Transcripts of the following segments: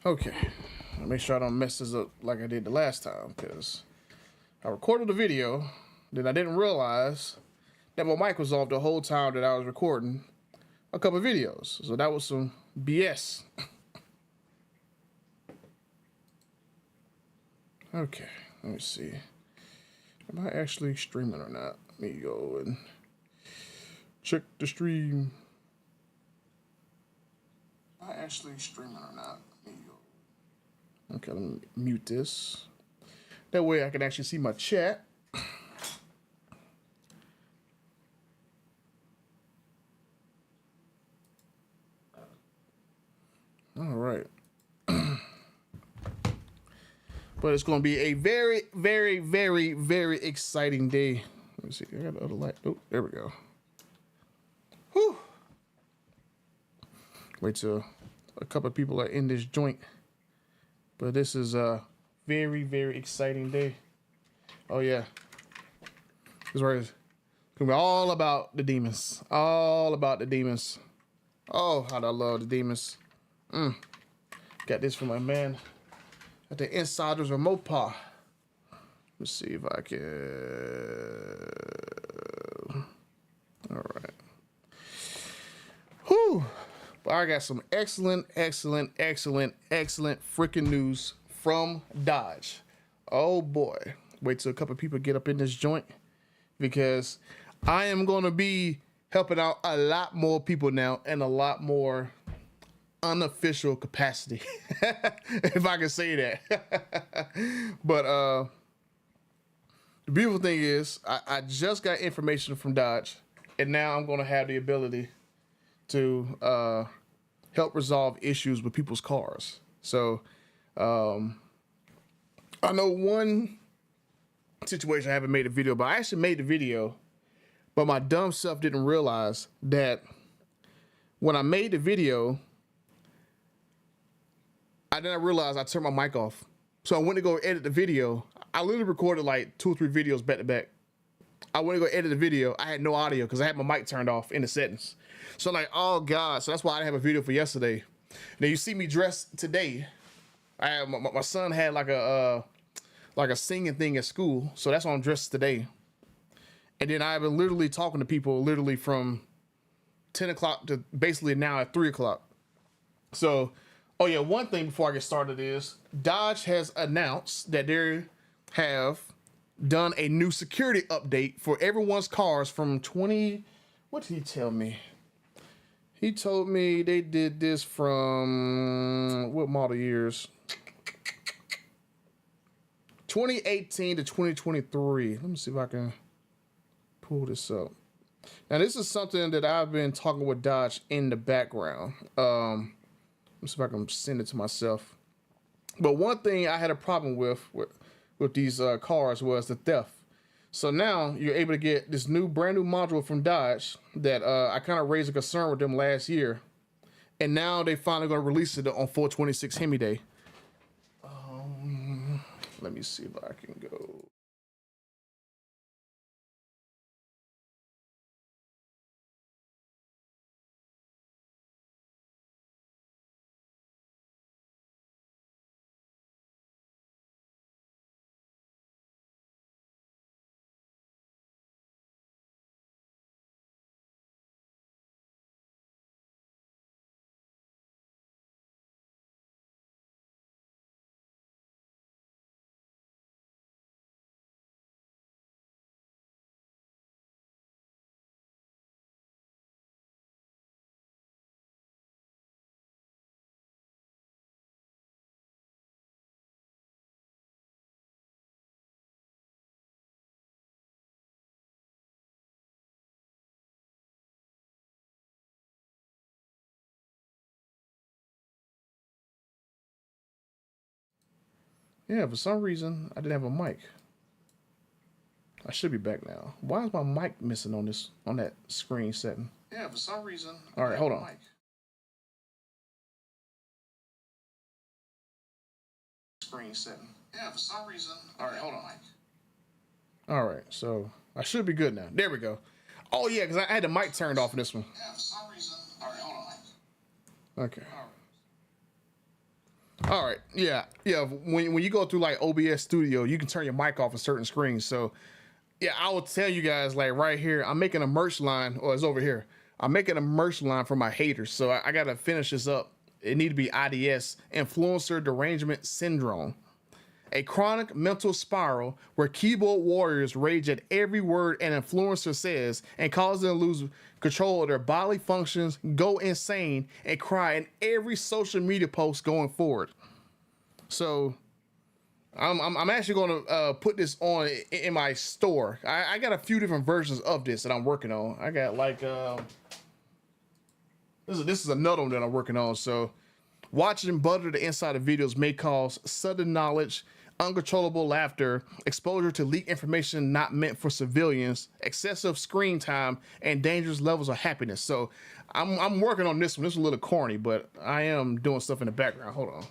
Okay, make sure I don't mess this up like I did the last time, because I recorded the video, then I didn't realize that my mic was off the whole time that I was recording a couple of videos. So that was some BS. Okay, let me see. Am I actually streaming or not? Let me go and check the stream. Am I actually streaming or not? Let me go. Okay, let me mute this. That way I can actually see my chat. All right. But it's going to be a very, very, very, very exciting day. Let me see. I got the other light. Oh, there we go. Whew. Wait till a couple of people are in this joint. But this is a very, very exciting day. Oh, yeah. This is where it's going to be all about the demons. All about the demons. Oh, how I love the demons. Got this from my man at the Insiders of Mopar. Let's see if I can. All right. Whew. But I got some excellent freaking news from Dodge. Oh boy. Wait till a couple of people get up in this joint, because I am going to be helping out a lot more people now in a lot more unofficial capacity, if I can say that. But the beautiful thing is I just got information from Dodge, and now I'm going to have the ability to help resolve issues with people's cars. So I know one situation I haven't made a video, but I actually made the video, but my dumb self didn't realize that when I made the video, I didn't realize I turned my mic off. So I went to go edit the video. I literally recorded like 2 or 3 videos back to back. I went to go edit the video. I had no audio because I had my mic turned off in the settings. So I'm like, oh God. So that's why I didn't have a video for yesterday. Now you see me dressed today. I have my son had like a singing thing at school. So that's why I'm dressed today. And then I've been literally talking to people literally from 10 o'clock to basically now at 3 o'clock. So, oh yeah, one thing before I get started is Dodge has announced that they have done a new security update for everyone's cars from 20. What did he tell me? He told me they did this from what model years? 2018 to 2023. Let me see if I can pull this up. Now this is something that I've been talking with Dodge in the background. Let's see if I can send it to myself. But one thing I had a problem with these cars was the theft. So now you're able to get this brand new module from Dodge that I kind of raised a concern with them last year. And now they finally going to release it on 426 Hemi Day. Let me see if I can go. Yeah, for some reason I didn't have a mic. I should be back now. Why is my mic missing on that screen setting? Yeah, for some reason. All right, hold on. Screen setting. Yeah, for some reason. All right, hold on. All right, so I should be good now. There we go. Oh yeah, because I had the mic turned off in this one. Yeah, for some reason. All right, hold on. Okay. All right, yeah, yeah. When you go through like OBS Studio, you can turn your mic off on certain screens. So yeah, I will tell you guys like right here, I'm making a merch line, or it's over here. I'm making a merch line for my haters. So I gotta finish this up. It need to be IDS, influencer derangement syndrome, a chronic mental spiral where keyboard warriors rage at every word an influencer says and cause them to lose control of their bodily functions, go insane, and cry in every social media post going forward. So I'm actually going to put this on in my store. I got a few different versions of this that I'm working on. I got like this is another one that I'm working on. So watching butter the inside of videos may cause sudden knowledge, uncontrollable laughter, exposure to leaked information not meant for civilians, excessive screen time, and dangerous levels of happiness. So I'm working on this one. This is a little corny, but I am doing stuff in the background. Hold on.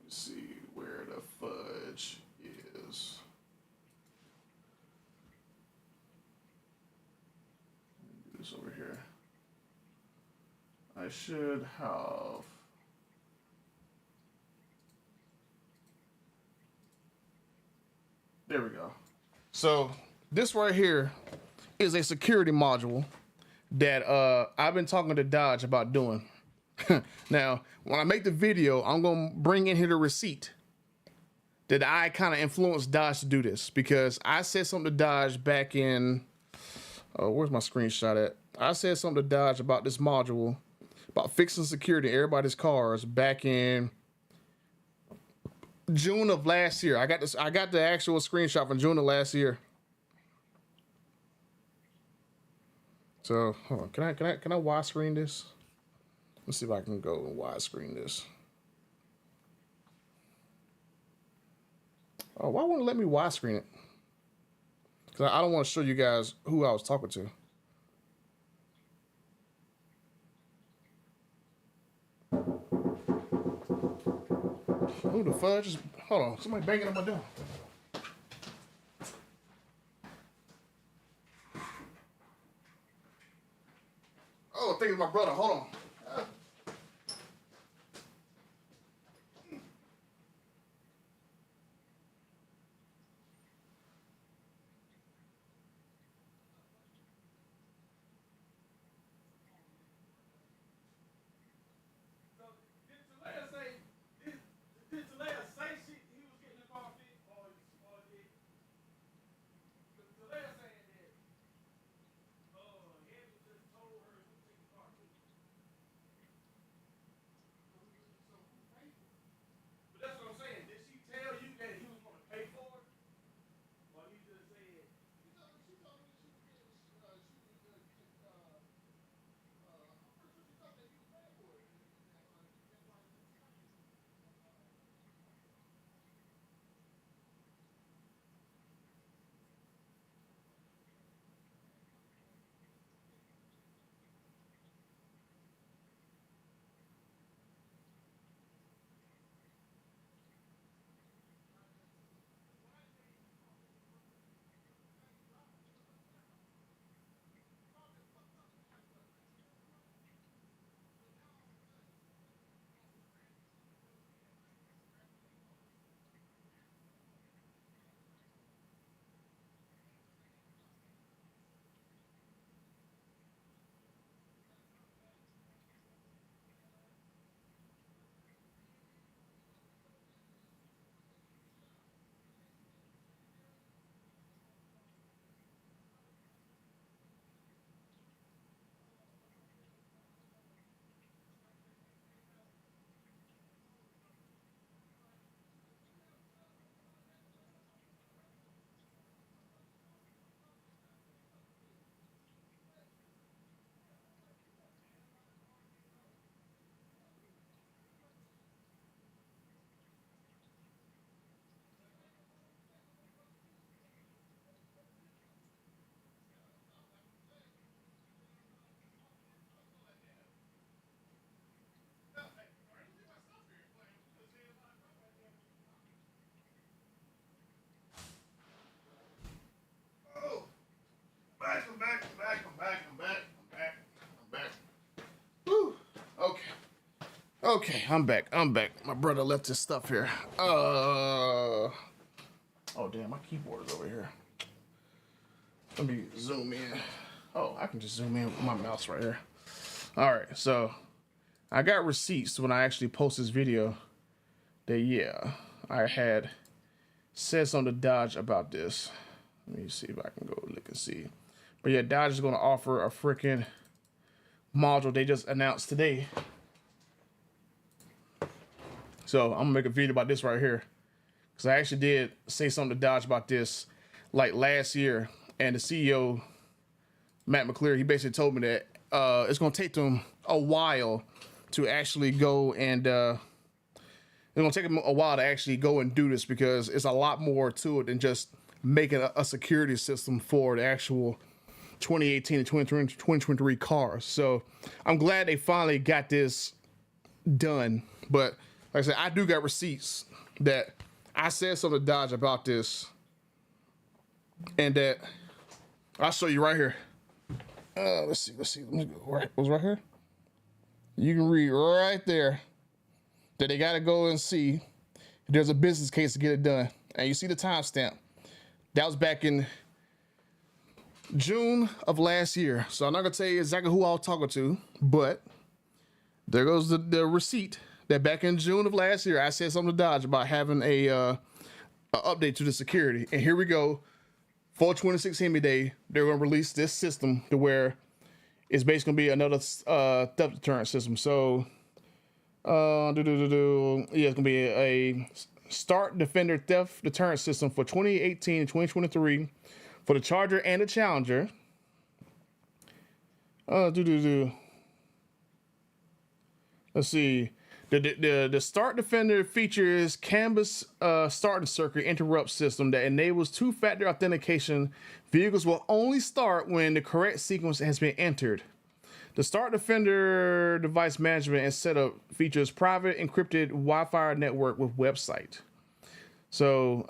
Let's see where the fudge is. Do this over here. I should have. There we go. So this right here is a security module that I've been talking to Dodge about doing. Now, when I make the video, I'm gonna bring in here the receipt that I kind of influenced Dodge to do this, because I said something to Dodge back in, oh, where's my screenshot at? I said something to Dodge about this module, about fixing security in everybody's cars back in June of last year. I got this. I got the actual screenshot from June of last year. So hold on. Can I widescreen this? Let's see if I can go and widescreen this. Oh, why won't it let me widescreen it? Because I don't want to show you guys who I was talking to. Who the fudge? Hold on, somebody banging on my door. Oh, I think it's my brother. Hold on. Okay, I'm back. My brother left his stuff here. Oh damn, my keyboard is over here. Let me zoom in. Oh, I can just zoom in with my mouse right here. All right, so I got receipts when I actually post this video that, yeah, I had said something to Dodge about this. Let me see if I can go look and see. But yeah, Dodge is gonna offer a freaking module they just announced today. So I'm gonna make a video about this right here, because I actually did say something to Dodge about this like last year, and the CEO, Matt McCleary, he basically told me that it's gonna take them a while to actually go and it's gonna take them a while to actually go and do this, because it's a lot more to it than just making a security system for the actual 2018 and 2023 cars. So I'm glad they finally got this done. But like I said, I do got receipts that I said something to Dodge about this, and that I'll show you right here. Let's see. Let me go right. What's right here? You can read right there that they got to go and see if there's a business case to get it done. And you see the timestamp. That was back in June of last year. So I'm not gonna tell you exactly who I was talking to, but there goes the receipt that back in June of last year, I said something to Dodge about having a update to the security. And here we go. For 2016 Hemi Day, they're going to release this system to where it's basically going to be another theft deterrent system. So, yeah, it's going to be a Start Defender theft deterrent system for 2018 and 2023 for the Charger and the Challenger. Let's see. The Start Defender features Canvas starting circuit interrupt system that enables two-factor authentication. Vehicles will only start when the correct sequence has been entered. The Start Defender device management and setup features private encrypted Wi-Fi network with website. So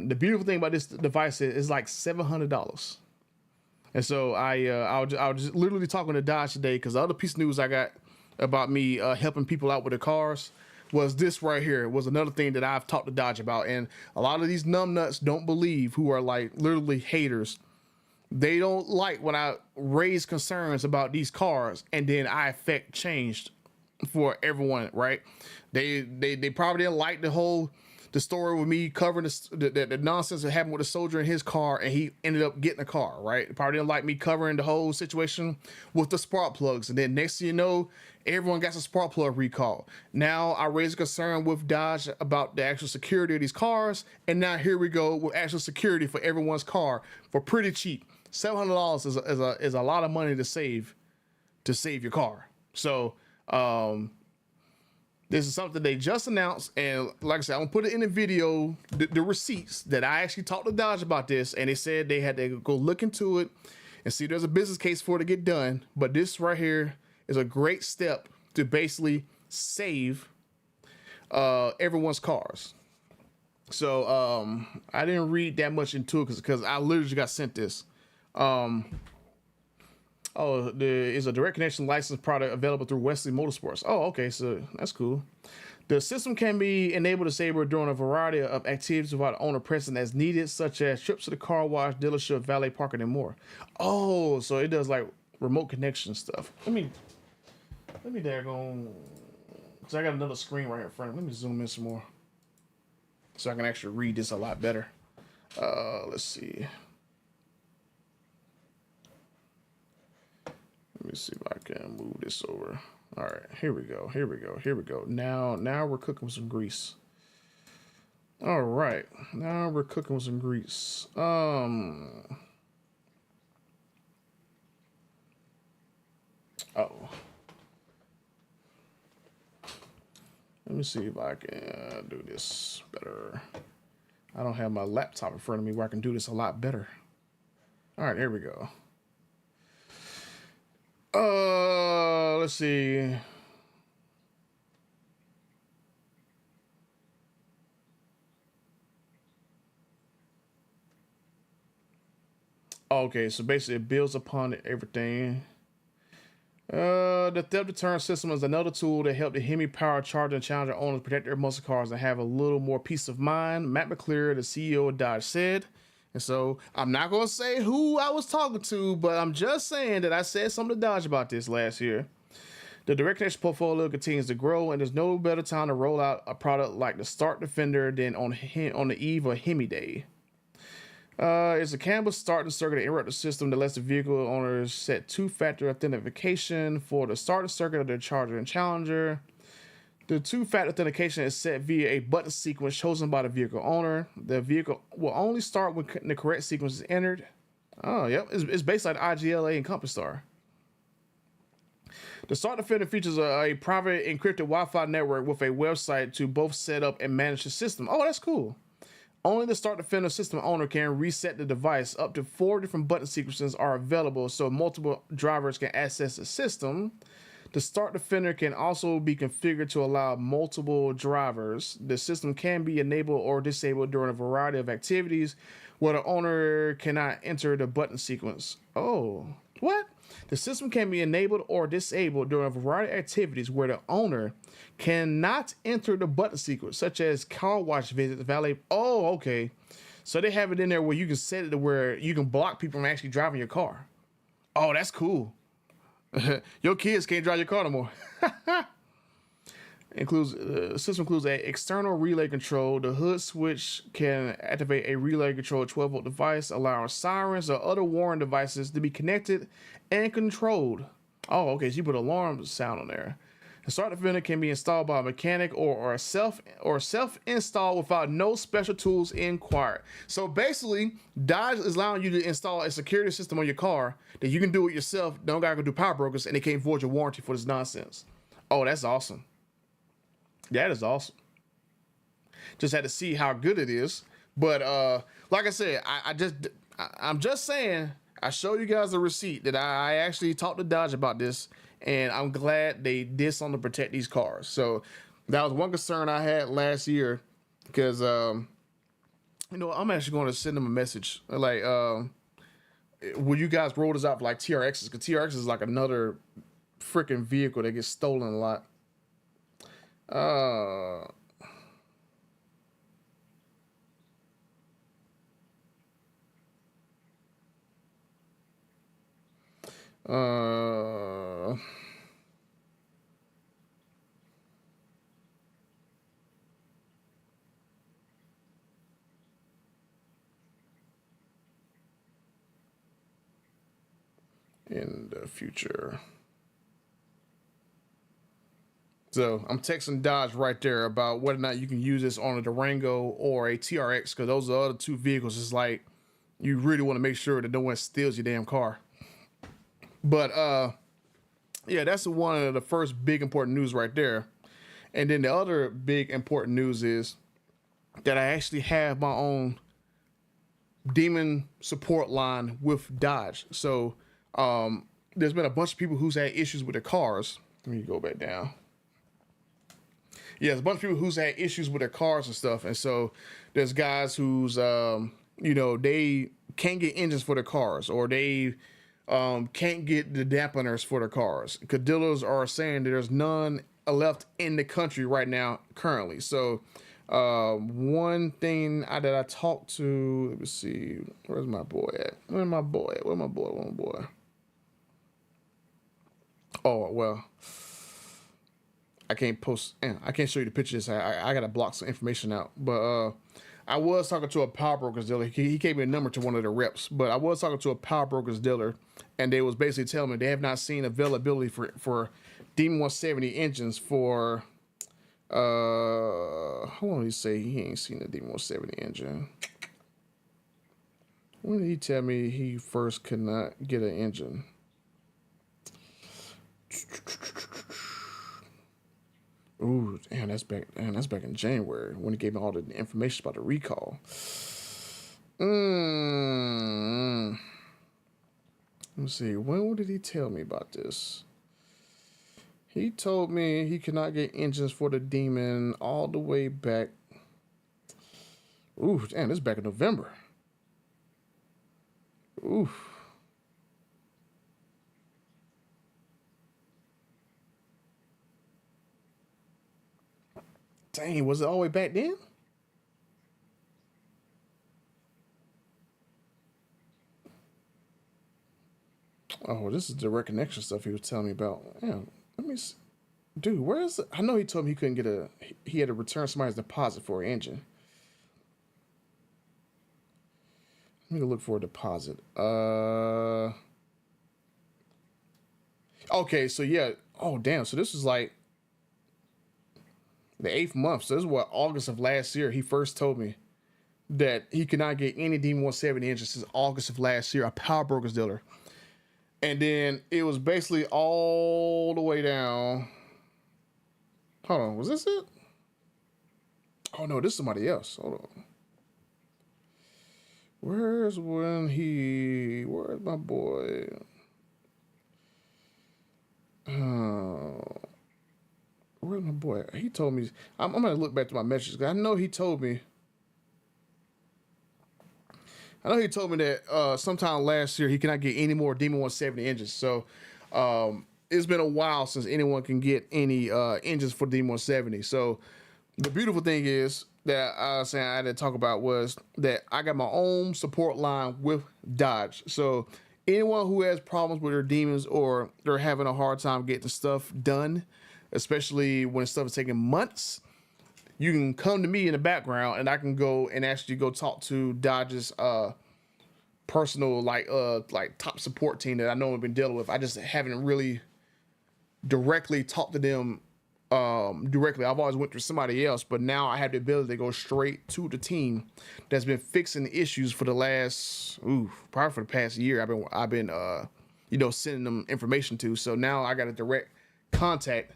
the beautiful thing about this device is it's like $700. And so I was just literally talking to Dodge today, because the other piece of news I got about me helping people out with their cars was this right here. It was another thing that I've talked to Dodge about. And a lot of these numbnuts don't believe, who are like literally haters. They don't like when I raise concerns about these cars and then I affect change for everyone, right? They probably didn't like the story with me covering the nonsense that happened with the soldier in his car and he ended up getting a car, right? They probably didn't like me covering the whole situation with the spark plugs. And then next thing you know, everyone got a spark plug recall. Now I raised a concern with Dodge about the actual security of these cars. And now here we go with actual security for everyone's car for pretty cheap. $700 is a lot of money to save your car. So, this is something they just announced, and like I said, I'm gonna put it in the video, the receipts that I actually talked to Dodge about this, and they said they had to go look into it and see if there's a business case for it to get done. But this right here is a great step to basically save everyone's cars. So I didn't read that much into it because I literally got sent this. Oh, there is a direct connection license product available through Wesley Motorsports. Oh, okay, so that's cool. The system can be enabled to disable during a variety of activities without owner present as needed, such as trips to the car wash, dealership, valet parking, and more. Oh, so it does like remote connection stuff. Let me there go, because I got another screen right here in front. Let me zoom in some more so I can actually read this a lot better. Let's see. Let me see if I can move this over. All right, here we go. Now we're cooking with some grease. All right, now we're cooking with some grease. Oh. Let me see if I can do this better. I don't have my laptop in front of me where I can do this a lot better. All right, here we go. Let's see. Okay, so basically it builds upon everything. The theft deterrent system is another tool to help the Hemi Power Charger and Challenger owners protect their muscle cars and have a little more peace of mind. Matt McClure, the CEO of Dodge, said. And so I'm not going to say who I was talking to, but I'm just saying that I said something to Dodge about this last year. The direct connection portfolio continues to grow, and there's no better time to roll out a product like the Start Defender than on the eve of Hemi Day. It's a canvas starting circuit to interrupt the system that lets the vehicle owners set two-factor authentication for the starting circuit of their Charger and Challenger. The two-factor authentication is set via a button sequence chosen by the vehicle owner. The vehicle will only start when the correct sequence is entered. Oh, yep. It's based on IGLA and Compass Star. The Start Defender features a private encrypted Wi-Fi network with a website to both set up and manage the system. Oh, that's cool. Only the Start Defender system owner can reset the device. Up to 4 different button sequences are available so multiple drivers can access the system. The Start Defender can also be configured to allow multiple drivers. The system can be enabled or disabled during a variety of activities where the owner cannot enter the button sequence. Oh, what? The system can be enabled or disabled during a variety of activities where the owner cannot enter the button sequence, such as car wash visits, valet. Oh, okay. So they have it in there where you can set it to where you can block people from actually driving your car. Oh, that's cool. Your kids can't drive your car no more. System includes an external relay control. The hood switch can activate a relay control 12-volt device, allowing sirens or other warning devices to be connected and controlled. Oh, okay. So you put alarm sound on there. The Start Defender can be installed by a mechanic or self-installed without no special tools required. So basically, Dodge is allowing you to install a security system on your car that you can do it yourself. Don't gotta go do power brokers, and they can't void your warranty for this nonsense. Oh, that's awesome. That is awesome. Just had to see how good it is. But like I said, I'm just saying, I showed you guys the receipt that I actually talked to Dodge about this, and I'm glad they did something to protect these cars. So that was one concern I had last year, because I'm actually going to send them a message like, will you guys roll this out for like TRXs? Because TRX is like another freaking vehicle that gets stolen a lot. Uh, in the future. So I'm texting Dodge right there about whether or not you can use this on a Durango or a TRX, because those are the other two vehicles. It's like you really want to make sure that no one steals your damn car. But yeah, that's one of the first big important news right there. And then the other big important news is that I actually have my own demon support line with Dodge. So there's been a bunch of people who's had issues with their cars. Let me go back down. Yeah, there's a bunch of people who's had issues with their cars and stuff. And so there's guys who's, they can't get engines for their cars, or they can't get the dampeners for their cars. Because dealers are saying that there's none left in the country right now currently. So one thing that I talked to, let me see, where's my boy at? Where's my boy? Oh, well, I can't show you the pictures. I gotta block some information out. But I was talking to a power brokers dealer. He gave me a number to one of the reps. But I was talking to a power brokers dealer, and they was basically telling me they have not seen availability for Demon 170 engines for how long did he say he ain't seen the Demon 170 engine? When did he tell me he first could not get an engine? Ooh, damn, that's back in January when he gave me all the information about the recall. Let me see. When did he tell me about this? He told me he could not get engines for the Demon all the way back. Ooh, damn, this is back in November. Ooh. Dang, was it all the way back then? Oh, this is direct connection stuff he was telling me about. Yeah, let me see. Dude, where is it? I know he told me he couldn't get he had to return somebody's deposit for an engine. Let me go look for a deposit. Okay, so yeah. Oh, damn. So this was like the 8th month. So this is what, August of last year. He first told me that he could not get any D170 engines since August of last year, a Power Brokers dealer. And then it was basically all the way down. Hold on, was this it? Oh no, this is somebody else. Hold on. Where's my boy? Where's my boy? He told me, I'm gonna look back to my messages, because I know he told me. That sometime last year he cannot get any more Demon 170 engines. So it's been a while since anyone can get any engines for Demon 170. So the beautiful thing is that I was saying I had to talk about was that I got my own support line with Dodge. So anyone who has problems with their demons or they're having a hard time getting stuff done, especially when stuff is taking months, you can come to me in the background and I can go and actually go talk to Dodge's personal like top support team that I know I've been dealing with. I just haven't really directly talked to them directly. I've always went through somebody else, but now I have the ability to go straight to the team that's been fixing the issues for the last probably for the past year. I've been sending them information to. So now I got a direct contact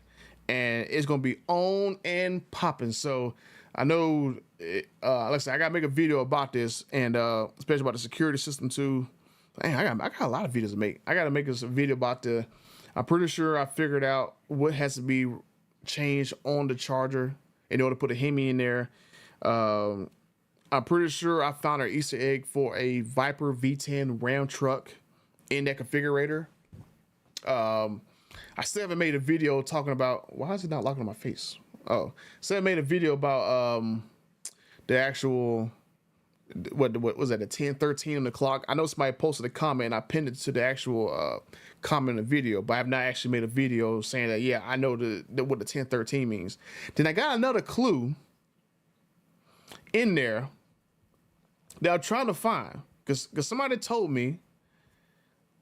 and it's gonna be on and popping. So I know like I said, I gotta make a video about this, and especially about the security system too. Dang, I got a lot of videos to make. I gotta make this a video about I'm pretty sure I figured out what has to be changed on the charger in order to put a Hemi in there. I'm pretty sure I found an Easter egg for a Viper V10 Ram truck in that configurator. I still haven't made a video talking about, why is it not locking on my face? Oh, still haven't made a video about the actual, what was that, the 1013 on the clock? I know somebody posted a comment and I pinned it to the actual comment in the video, but I have not actually made a video saying that, yeah, I know what the 1013 means. Then I got another clue in there that I'm trying to find, because somebody told me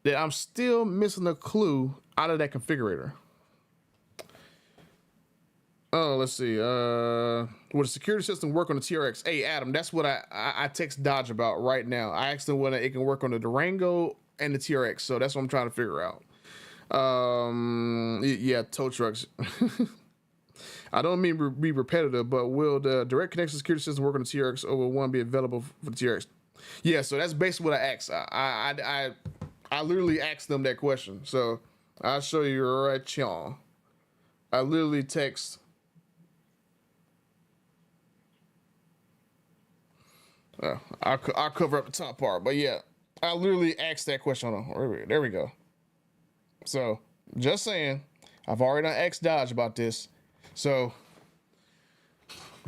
that I'm still missing a clue out of that configurator. Oh, let's see. Will the security system work on the TRX? Hey, Adam, that's what I text Dodge about right now. I asked them whether it can work on the Durango and the TRX, so that's what I'm trying to figure out. Yeah, tow trucks. I don't mean to be repetitive, but will the direct connection security system work on the TRX, or will one be available for the TRX? Yeah, so that's basically what I asked. I literally asked them that question. So I'll show you right here. I literally text. I'll cover up the top part, but yeah, I literally asked that question. There we go. So just saying, I've already asked Dodge about this. So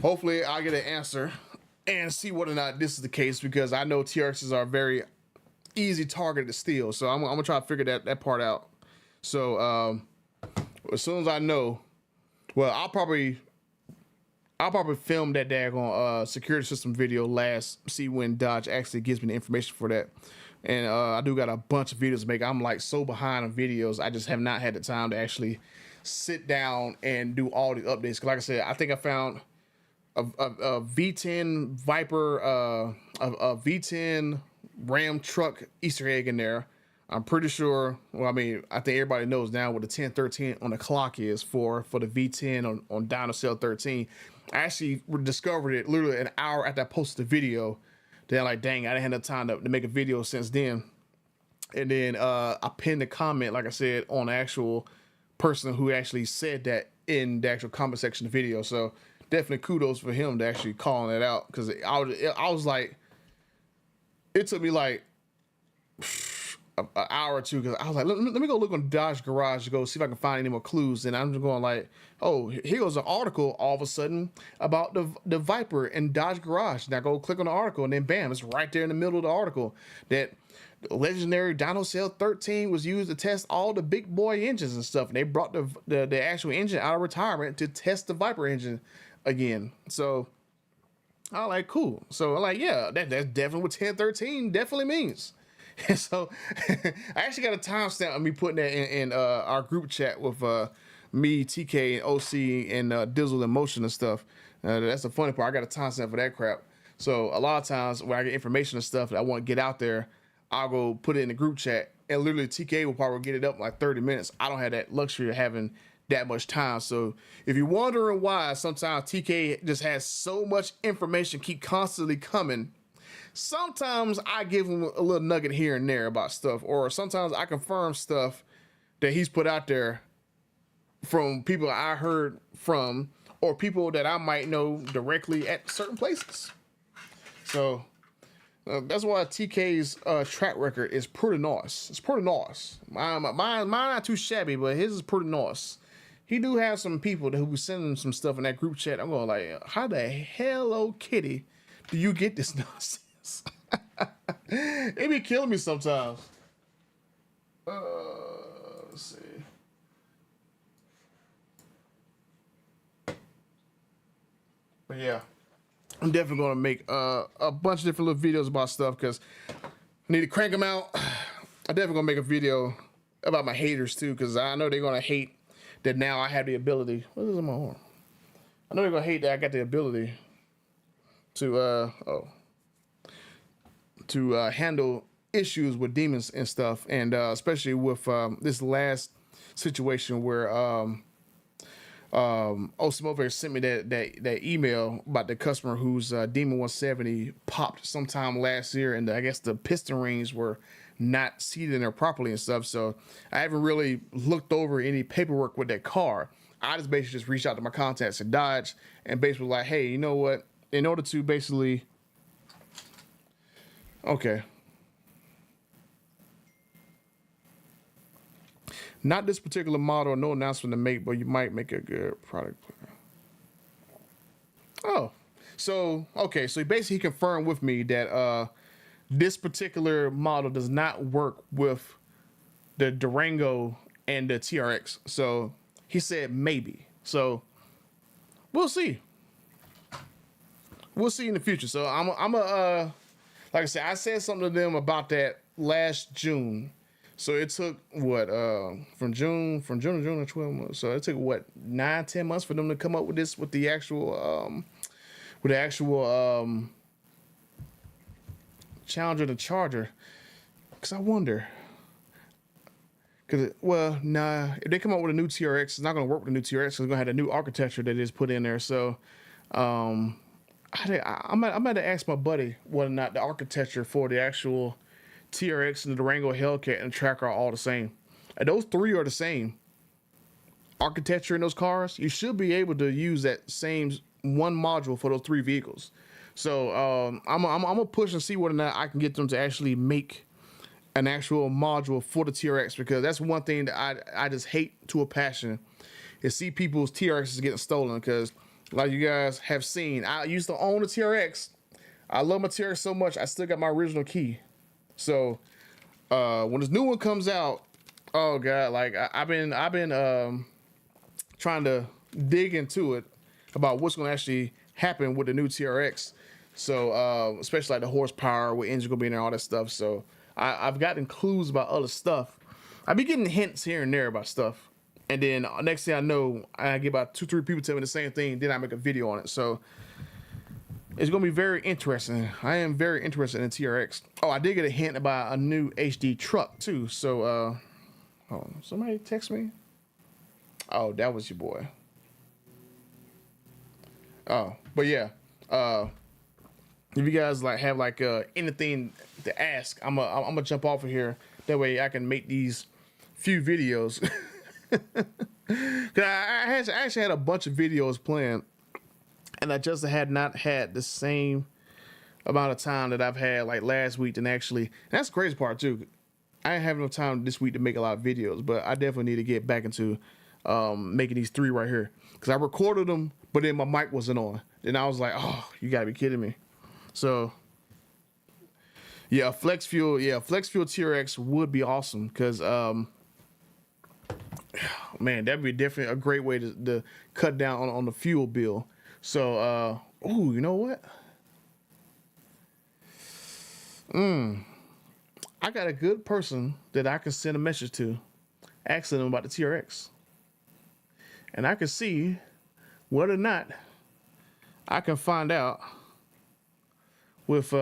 hopefully I'll get an answer and see whether or not this is the case, because I know TRXs are very easy target to steal. So I'm gonna try to figure that part out. So as soon as I know, well, I'll probably film that daggone security system video last, see when Dodge actually gives me the information for that. And I do got a bunch of videos to make. I'm like so behind on videos. I just have not had the time to actually sit down and do all the updates. Cause like I said, I think I found a V10 Viper, a V10 Ram truck Easter egg in there. I'm pretty sure, well, I mean, I think everybody knows now what the 1013 on the clock is for the V10 on Dynacell 13. I actually discovered it literally an hour after I posted the video. Then I'm like, dang, I didn't have enough time to make a video since then. And then I pinned the comment, like I said, on the actual person who actually said that in the actual comment section of the video. So definitely kudos for him to actually calling it out, because I was like, it took me like an hour or two because I was like, let me go look on Dodge Garage to go see if I can find any more clues. And I'm just going like, oh, here goes an article all of a sudden about the Viper in Dodge Garage. And I go click on the article, and then bam, it's right there in the middle of the article that the legendary Dyno Cell 13 was used to test all the big boy engines and stuff. And they brought the actual engine out of retirement to test the Viper engine again. So I was like, cool. So I'm like, yeah, that's definitely what 1013 definitely means. And so I actually got a timestamp of me putting that in our group chat with me, TK, and OC, and Dizzle and Motion and stuff. That's the funny part. I got a timestamp for that crap. So a lot of times when I get information and stuff that I want to get out there, I'll go put it in the group chat, and literally TK will probably get it up in like 30 minutes. I don't have that luxury of having that much time. So if you're wondering why sometimes TK just has so much information keep constantly coming, sometimes I give him a little nugget here and there about stuff, or sometimes I confirm stuff that he's put out there from people I heard from, or people that I might know directly at certain places. So that's why TK's track record is pretty nice. It's pretty nice. Mine not too shabby, but his is pretty nice. He do have some people who be sending some stuff in that group chat. I'm going like, how the hell, oh kitty, do you get this nonsense? It be killing me sometimes. Let's see. But yeah, I'm definitely gonna make a bunch of different little videos about stuff because I need to crank them out. I'm definitely gonna make a video about my haters too, because I know they're gonna hate that now I have the ability. What is in my arm? I know they're gonna hate that I got the ability to handle issues with demons and stuff, and especially with this last situation where Osimover sent me that email about the customer whose Demon 170 popped sometime last year, and I guess the piston rings were not seated in there properly and stuff. So I haven't really looked over any paperwork with that car. I just basically just reached out to my contacts at Dodge and basically like, hey, you know what? In order to basically, okay, not this particular model, no announcement to make, but you might make a good product. Oh, so, okay. So he basically confirmed with me that this particular model does not work with the Durango and the TRX. So he said maybe. So we'll see. We'll see in the future. So I'm like I said, I said something to them about that last June. So it took what from June to June 12 months. So it took what 9-10 months for them to come up with this, with the actual Challenger to Charger. Because I wonder, if they come up with a new TRX, it's not going to work with the new TRX. It's going to have a new architecture that is put in there. So I'm going to ask my buddy whether or not the architecture for the actual TRX and the Durango Hellcat and the Tracker are all the same. And those three are the same architecture in those cars. You should be able to use that same one module for those three vehicles. So I'm gonna push and see whether or not I can get them to actually make an actual module for the TRX, because that's one thing that I just hate to a passion, is see people's TRXs getting stolen. Because like you guys have seen, I used to own a TRX. I love my TRX so much, I still got my original key. So when this new one comes out, oh god, like I've been trying to dig into it about what's going to actually happen with the new TRX. So especially like the horsepower, what engine gonna be in there, all that stuff. So I've gotten clues about other stuff. I've been getting hints here and there about stuff, and then next thing I know, I get about 2-3 people tell me the same thing. Then I make a video on it. So it's gonna be very interesting. I am very interested in TRX. Oh, I did get a hint about a new HD truck too. So oh, somebody text me. Oh, that was your boy. Oh, but yeah. If you guys have anything to ask, I'm gonna jump off of here. That way I can make these few videos. Cause I actually had a bunch of videos planned, and I just had not had the same amount of time that I've had like last week. And actually, that's the crazy part too. I ain't have no time this week to make a lot of videos, but I definitely need to get back into making these 3 right here, because I recorded them, but then my mic wasn't on. Then I was like, oh, you gotta be kidding me. So yeah, flex fuel TRX would be awesome, because man, that'd be definitely a great way to cut down on the fuel bill. So oh, you know what? I got a good person that I can send a message to, asking them about the TRX, and I can see whether or not I can find out with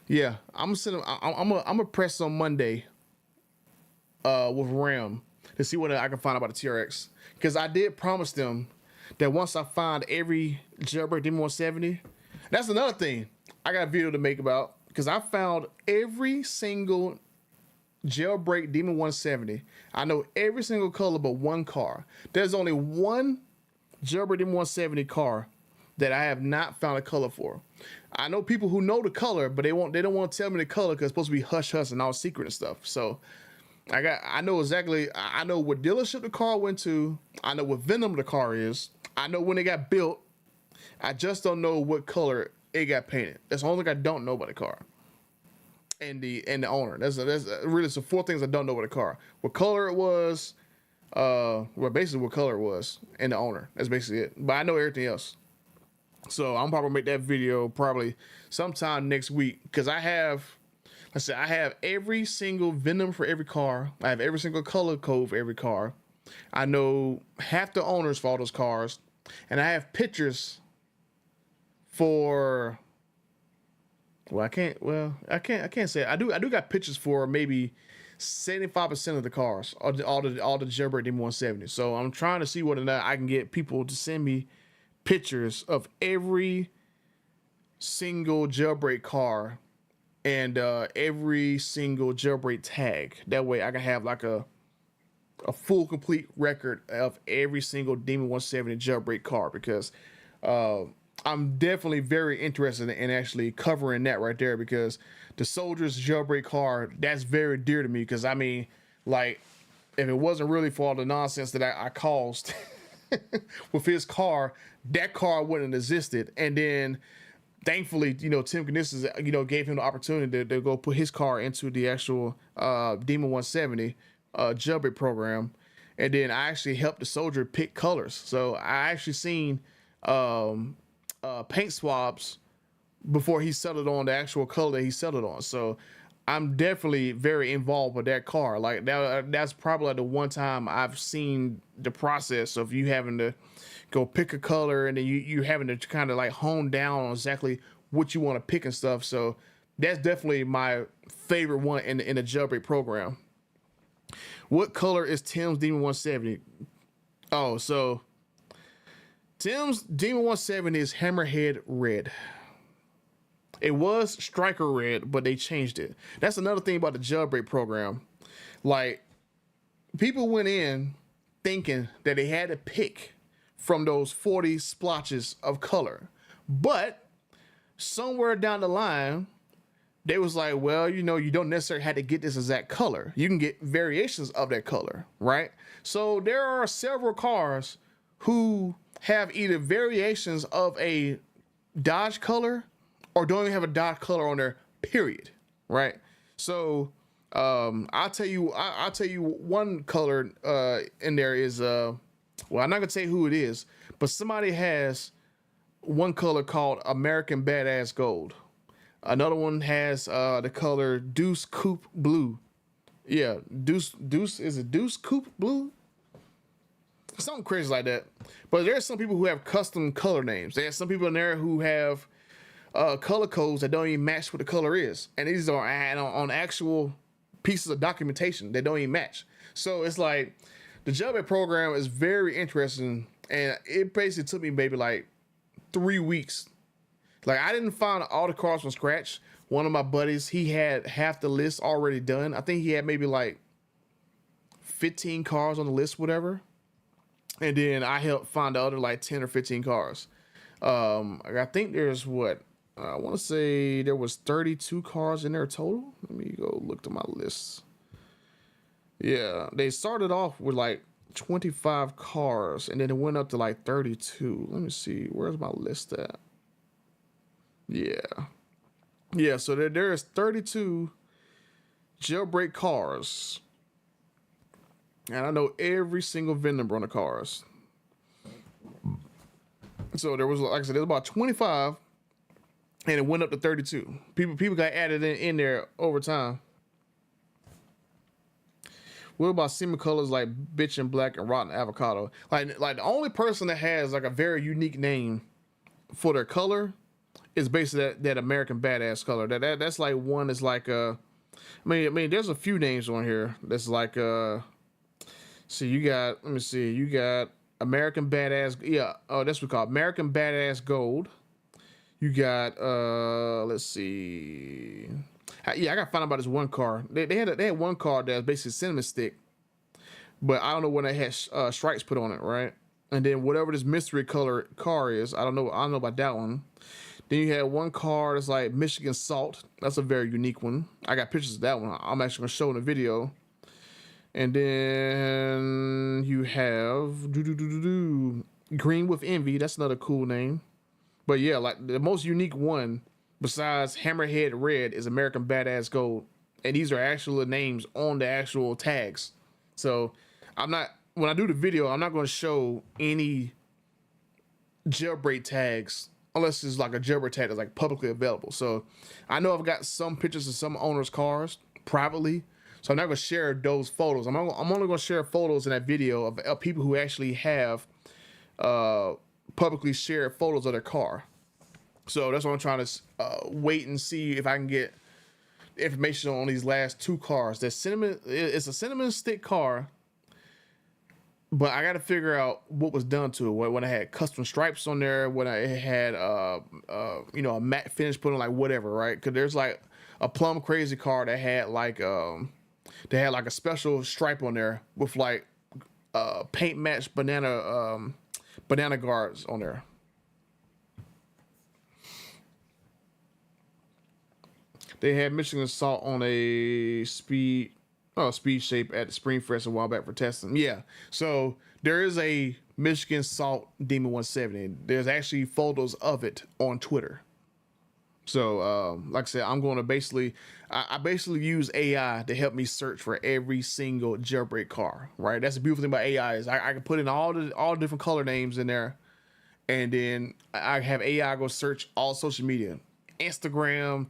yeah, I'm gonna press on Monday with RAM to see what I can find about the TRX, because I did promise them that once I find every jailbreak Demon 170, that's another thing I got a video to make about, because I found every single jailbreak Demon 170. I know every single color but one car. There's only one jailbreak Demon 170 car that I have not found a color for. I know people who know the color, but they don't want to tell me the color because it's supposed to be hush hush and all secret and stuff. So I know exactly. I know what dealership the car went to. I know what Venom the car is. I know when it got built. I just don't know what color it got painted. That's the only thing I don't know about the car. And the owner. That's really some 4 things I don't know about the car. What color it was. Well, basically what color it was, and the owner. That's basically it. But I know everything else. So I'm probably gonna make that video probably sometime next week, because I have every single Venom for every car. I have every single color code for every car. I know half the owners for all those cars, and I have pictures for. Well, I can't say it. I do got pictures for maybe 75% of the cars, all the jailbreak Demon 170. So I'm trying to see whether or not I can get people to send me pictures of every single jailbreak car and every single jailbreak tag. That way I can have like a full complete record of every single Demon 170 jailbreak car, because I'm definitely very interested in actually covering that right there, because the soldier's jailbreak car, that's very dear to me, because I mean, like, if it wasn't really for all the nonsense that I caused with his car, that car wouldn't have existed. And then thankfully, Tim Knisses, gave him the opportunity to go put his car into the actual Demon 170 jailbreak program. And then I actually helped the soldier pick colors. So I actually seen paint swabs before he settled on the actual color that he settled on. So I'm definitely very involved with that car. Like that's probably the one time I've seen the process of you having to go pick a color, and then you having to kind of like hone down on exactly what you want to pick and stuff. So that's definitely my favorite one in the jailbreak program. What color is Tim's Demon 170? Oh, so Tim's Demon 170 is Hammerhead Red. It was Striker Red, but they changed it. That's another thing about the jailbreak program. Like, people went in thinking that they had to pick from those 40 splotches of color. But somewhere down the line, they was like, well, you don't necessarily have to get this exact color. You can get variations of that color, right? So there are several cars who have either variations of a Dodge color or don't even have a Dodge color on there, period, right? So I'll tell you one color in there is well, I'm not gonna say who it is, but somebody has one color called American Badass Gold. Another one has the color Deuce Coupe Blue. Yeah, Deuce is it Deuce Coupe Blue? Something crazy like that. But there's some people who have custom color names. There's some people in there who have color codes that don't even match what the color is, and these are on actual pieces of documentation that don't even match. So it's like the jailbreak program is very interesting, and it basically took me maybe like 3 weeks. Like, I didn't find all the cars from scratch. One of my buddies, he had half the list already done. I think he had maybe like 15 cars on the list, whatever. And then I helped find the other like 10 or 15 cars. I think there's I want to say there was 32 cars in there total. Let me go look to my list. Yeah, they started off with like 25 cars and then it went up to like 32. Let me see, where's my list at? Yeah, so there's 32 jailbreak cars, and I know every single VIN number on the cars. So there was, like I said, there's about 25 and it went up to 32. People got added in there over time. What about semen colors like bitch and black and rotten avocado? Like the only person that has like a very unique name for their color is basically that American badass color. That's like one is like I mean there's a few names on here that's like see you got, let me see, you got American badass, yeah, oh that's what we call it, American badass gold. You got let's see, yeah, I gotta find out about this one car. They had one car that was basically cinnamon stick, but I don't know when they had stripes put on it, right? And then whatever this mystery color car is, I don't know about that one. Then you had one car that's like Michigan salt. That's a very unique one. I got pictures of that one. I'm actually gonna show in the video. And then you have green with envy. That's another cool name. But yeah, like the most unique one besides Hammerhead Red is American Badass Gold. And these are actual names on the actual tags. So when I do the video, I'm not going to show any jailbreak tags unless it's like a jailbreak tag that's like publicly available. So I know I've got some pictures of some owners' cars privately. So I'm not going to share those photos. I'm only going to share photos in that video of people who actually have publicly shared photos of their car. So that's what I'm trying to wait and see if I can get information on these last two cars. It's a cinnamon stick car, but I got to figure out what was done to it. When I had custom stripes on there, when I had a matte finish put on, like whatever, right? Because there's like a plum crazy car that had like a special stripe on there with like paint matched banana guards on there. They had Michigan salt on a speed shape at the Springfest a while back for testing. Yeah, so there is a Michigan salt Demon 170. There's actually photos of it on Twitter. So like I said, I'm going to basically use AI to help me search for every single jailbreak car. Right, that's the beautiful thing about AI is I can put in all the different color names in there, and then I have AI go search all social media, Instagram,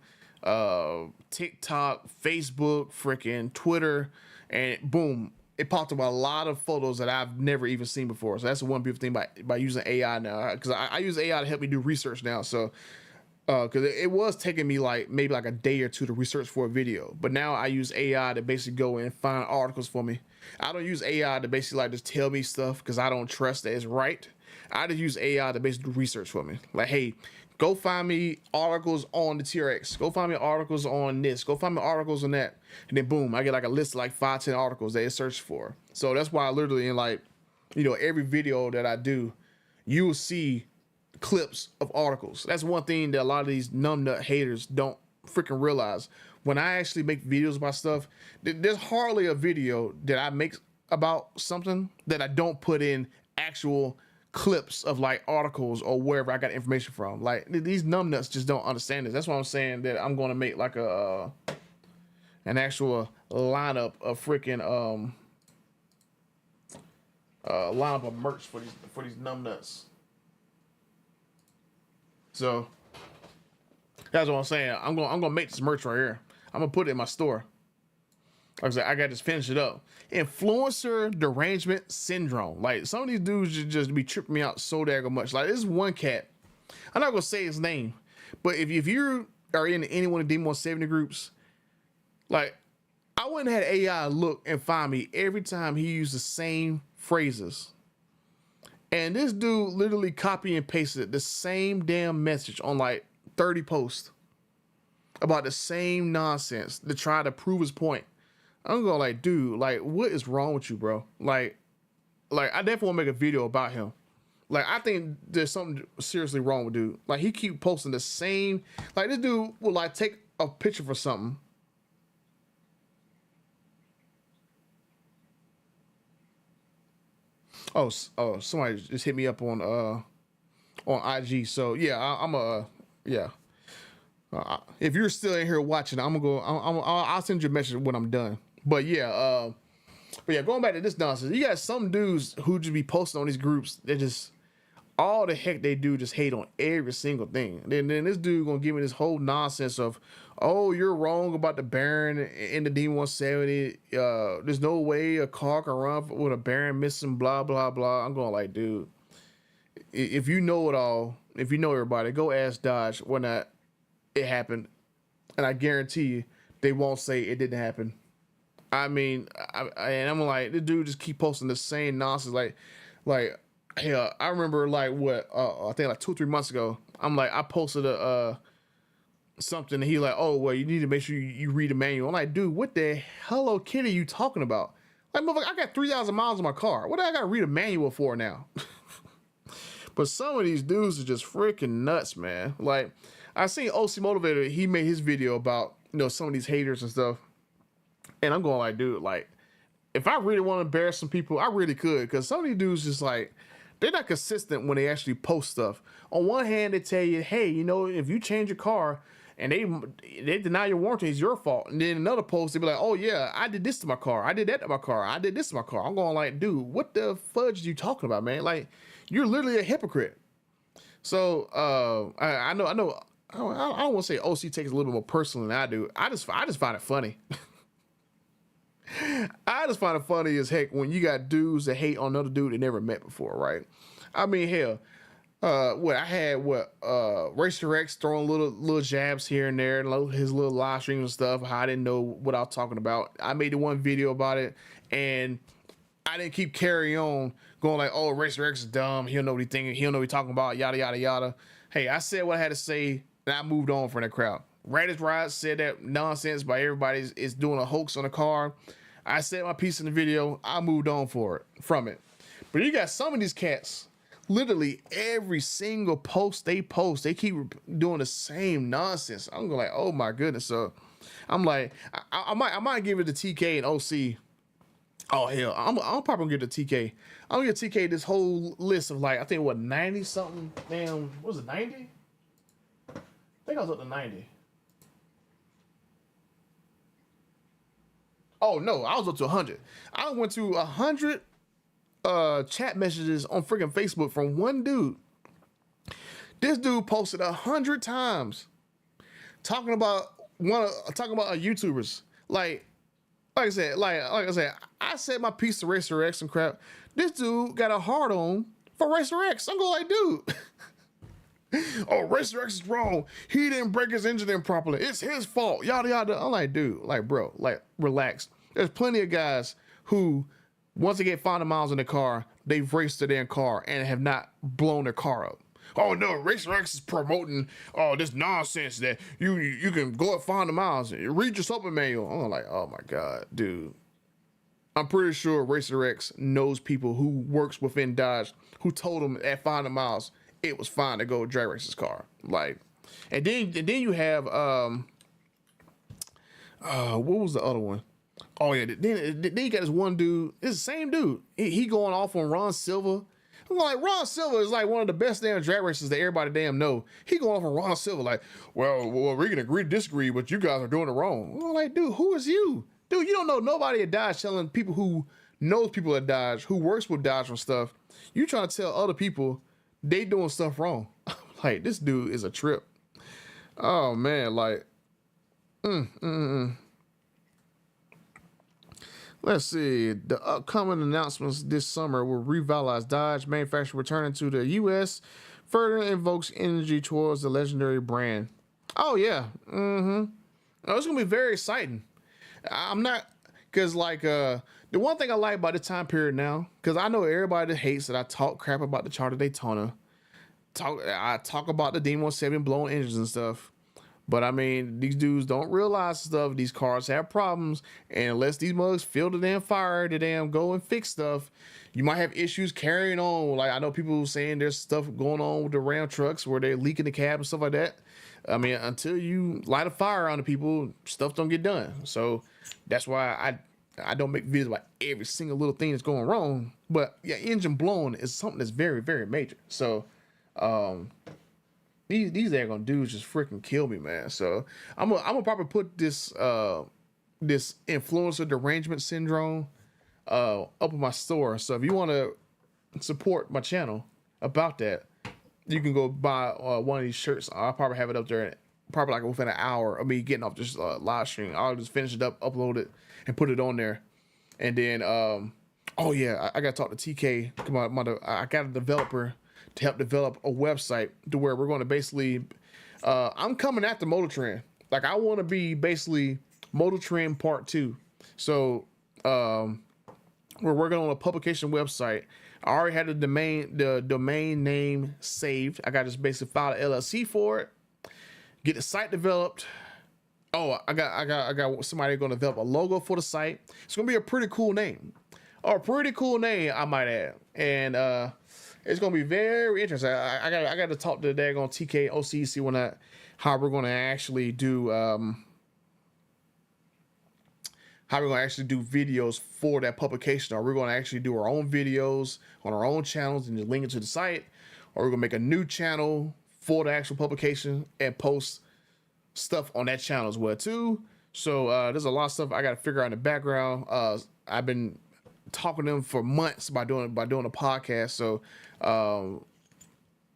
TikTok, Facebook, freaking Twitter, and boom, it popped up a lot of photos that I've never even seen before. So that's the one beautiful thing by using AI now, because I use AI to help me do research now. So because it was taking me like maybe like a day or two to research for a video, but now I use AI to basically go and find articles for me. I don't use AI to basically like just tell me stuff because I don't trust that it's right. I just use AI to basically do research for me. Like, hey, go find me articles on the TRX. Go find me articles on this. Go find me articles on that. And then boom, I get like a list of like 5-10 articles that it searched for. So that's why I literally in like, every video that I do, you will see clips of articles. That's one thing that a lot of these numbnut haters don't freaking realize. When I actually make videos about stuff, there's hardly a video that I make about something that I don't put in actual clips of like articles or wherever I got information from. Like these numbnuts just don't understand this. That's why I'm saying that I'm going to make like an actual lineup of freaking lineup of merch for these numbnuts. So that's what I'm saying. I'm gonna make this merch right here. I'm gonna put it in my store. Like I said, I gotta just finish it up. Influencer derangement syndrome. Like some of these dudes just be tripping me out so daggone much. Like this one cat, I'm not gonna say his name, but if you are in any one of the Demon 170 groups, like I went and had AI look and find me every time he used the same phrases. And this dude literally copy and pasted the same damn message on like 30 posts about the same nonsense to try to prove his point. I'm going like, dude, like, what is wrong with you, bro? Like I definitely want to make a video about him. Like, I think there's something seriously wrong with dude. Like, he keep posting the same. Like, this dude will like take a picture for something. Oh, somebody just hit me up on IG. So yeah, I'm yeah. If you're still in here watching, I'm gonna go. I'll send you a message when I'm done. But yeah, going back to this nonsense, you got some dudes who just be posting on these groups. They just all the heck they do just hate on every single thing. Then this dude gonna give me this whole nonsense of, oh, you're wrong about the Baron in the D170. There's no way a car can run with a Baron missing. Blah blah blah. I'm going like, dude, if you know it all, if you know everybody, go ask Dodge when it happened, and I guarantee you they won't say it didn't happen. I mean, and I'm like, this dude just keep posting the same nonsense. Like, hell, I remember like what I think like 2 or 3 months ago. I'm like, I posted a something, and he like, oh well, you need to make sure you read the manual. I'm like, dude, what the Hello Kitty are you talking about? Like, motherfucker, I got 3,000 miles on my car. What do I got to read a manual for now? But some of these dudes are just freaking nuts, man. Like, I seen OC Motivator. He made his video about some of these haters and stuff. And I'm going like, dude, like, if I really want to embarrass some people, I really could. Because some of these dudes just like, they're not consistent when they actually post stuff. On one hand, they tell you, hey, if you change your car and they deny your warranty, it's your fault. And then another post, they be like, oh yeah, I did this to my car. I did that to my car. I did this to my car. I'm going like, dude, what the fudge are you talking about, man? Like, you're literally a hypocrite. So I know. I don't want to say OC takes it a little bit more personally than I do. I just find it funny. I just find it funny as heck when you got dudes that hate on another dude they never met before, right? I mean, hell, I had Racer X throwing little jabs here and there, and his little live streams and stuff. How I didn't know what I was talking about. I made the one video about it, and I didn't keep carry on going like, oh, Racer X is dumb. He don't know what he thinking. He don't know what he talking about. Yada yada yada. Hey, I said what I had to say, and I moved on from the crowd. Radish Rod said that nonsense by everybody is doing a hoax on the car. I said my piece in the video. I moved on from it. But you got some of these cats, literally every single post, they keep doing the same nonsense. I'm going like, oh my goodness. So I'm like, I might give it to TK and OC. Oh hell, I'm probably gonna give it to TK. I'm gonna give TK this whole list of like, I think 90 something. Damn, what was it, 90? I think I was up to 90. Oh no, I was up to 100. I went to 100 chat messages on freaking Facebook from one dude. This dude posted 100 times talking about YouTubers. Like I said, I said my piece to Racer X and crap. This dude got a hard on for Racer X. I'm going like, dude. Oh, Racer X is wrong. He didn't break his engine in properly. It's his fault. Yada yada. I'm like, dude, like, bro, like, relax. There's plenty of guys who, once they get 500 miles in the car, they've raced to their car and have not blown their car up. Oh no, Racer X is promoting this nonsense that you can go at 500 miles. Read your supplement manual. I'm like, oh my god, dude. I'm pretty sure Racer X knows people who works within Dodge who told him at 500 miles it was fine to go drag race his car. Like, and then you have what was the other one? Oh yeah, then you got this one dude. It's the same dude. He going off on Ron Silva. I'm like, Ron Silva is like one of the best damn drag racers that everybody damn know. He going off on Ron Silva like, well, we can agree to disagree, but you guys are doing it wrong. I'm like, dude, who is you? Dude, you don't know nobody at Dodge telling people who knows people at Dodge, who works with Dodge and stuff. You trying to tell other people they doing stuff wrong. Like, this dude is a trip. Oh man, like, Let's see. The upcoming announcements this summer will revitalize Dodge manufacturing returning to the U.S. Further invokes energy towards the legendary brand. Oh yeah. Oh, it's gonna be very exciting. I'm not, cause like the one thing I like about this time period now, cause I know everybody that hates that I talk crap about the Charter Daytona. I talk about the D170 blowing engines and stuff. But I mean, these dudes don't realize stuff. These cars have problems, and unless these mugs feel the damn fire to damn go and fix stuff, you might have issues carrying on. Like I know people saying there's stuff going on with the Ram trucks where they're leaking the cab and stuff like that. I mean, until you light a fire on the people, stuff don't get done. So that's why I don't make videos about every single little thing that's going wrong. But yeah, engine blowing is something that's very, very major. So these daggone dudes just freaking kill me, man. So I'm gonna probably put this this influencer derangement syndrome up in my store. So if you want to support my channel about that, you can go buy one of these shirts. I'll probably have it up there probably like within an hour of me getting off this live stream. I'll just finish it up, upload it, and put it on there. And then oh yeah, I gotta talk to TK. Come on, I got a developer to help develop a website to where we're going to basically I'm coming after Motor Trend. Like I want to be basically Motor Trend Part 2. So we're working on a publication website. I already had the domain name saved. I got to just basically file an LLC for it, get the site developed. Oh, I got somebody going to develop a logo for the site. It's going to be a pretty cool name. A pretty cool name, I might add. And it's gonna be very interesting. I got to talk to the daggone TK OC, see how we're gonna actually do videos for that publication. Are we gonna actually do our own videos on our own channels and just link it to the site, or we're gonna make a new channel for the actual publication and post stuff on that channel as well too. So there's a lot of stuff I got to figure out in the background. I've been talking to them for months by doing a podcast. So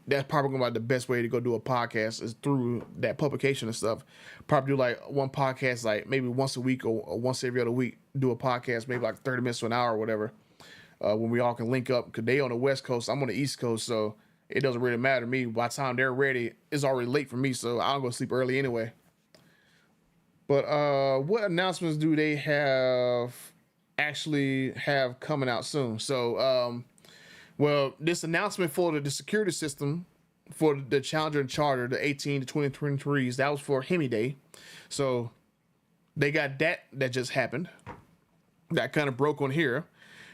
that's probably gonna be the best way to go do a podcast is through that publication and stuff. Probably do like one podcast, like maybe once a week or once every other week, do a podcast, maybe like 30 minutes to an hour or whatever. When we all can link up, because they on the West Coast, I'm on the East Coast, so it doesn't really matter to me. By the time they're ready, it's already late for me, so I'll go sleep early anyway. But what announcements do they actually have coming out soon? So well, this announcement for the security system for the Challenger and Charger, the 18 to 2023s, that was for Hemi Day. So they got that just happened. That kind of broke on here.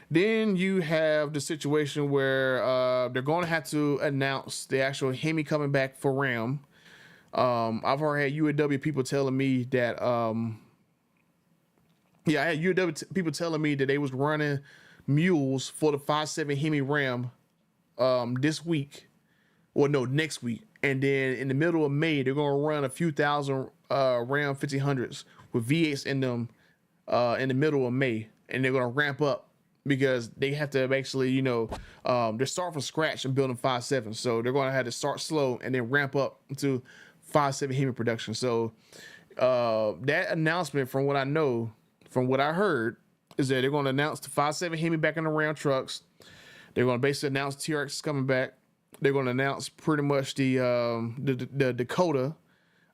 Then you have the situation where they're going to have to announce the actual Hemi coming back for Ram. I've already had UAW people telling me that I had UAW people telling me that they was running mules for the 5.7 Hemi Ram this week, or no, next week. And then in the middle of May, they're going to run a few thousand Ram 1500s with V8s in them in the middle of May. And they're going to ramp up because they have to actually, they're starting from scratch and building 5.7. So they're going to have to start slow and then ramp up to 5.7 Hemi production. So that announcement, from what I know, from what I heard, is that they're going to announce the 5.7 Hemi back in the Ram trucks. They're going to basically announce TRX is coming back. They're going to announce pretty much the Dakota.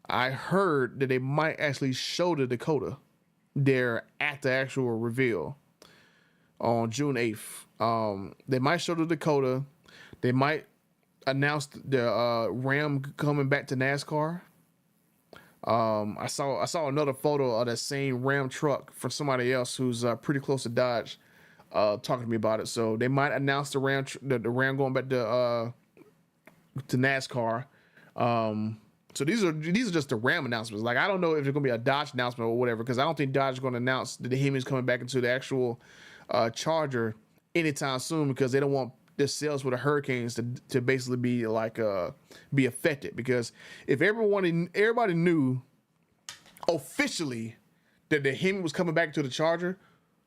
I heard that they might actually show the Dakota there at the actual reveal on June 8th. They might show the Dakota. They might announce the Ram coming back to NASCAR. I saw another photo of that same Ram truck from somebody else who's pretty close to Dodge, talking to me about it. So they might announce the Ram Ram going back to NASCAR. So these are just the Ram announcements. Like I don't know if there's gonna be a Dodge announcement or whatever, because I don't think Dodge is gonna announce that the Hemi is coming back into the actual Charger anytime soon, because they don't want the sales for the Hurricanes to basically be like be affected. Because if everybody knew officially that the Hemi was coming back to the Charger,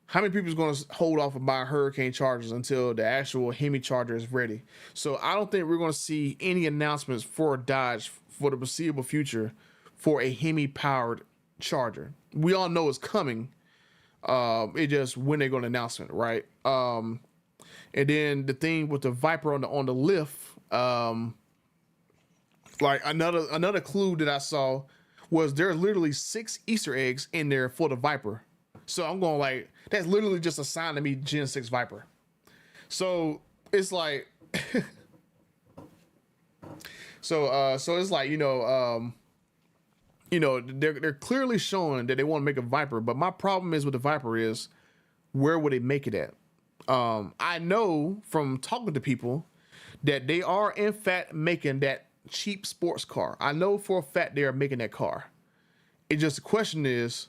how many people is going to hold off of buying Hurricane Chargers until the actual Hemi Charger is ready? So I don't think we're going to see any announcements for Dodge for the foreseeable future for a Hemi powered Charger. We all know it's coming. It just when they're going to announce it, right? And then the thing with the Viper on the lift, like another clue that I saw was there are literally 6 Easter eggs in there for the Viper. So I'm going like, that's literally just a sign to me Gen 6 Viper. So it's like, so it's like, you know, they're clearly showing that they want to make a Viper, but my problem is with the Viper is where would they make it at? I know from talking to people that they are in fact making that cheap sports car. I know for a fact they are making that car. It just the question is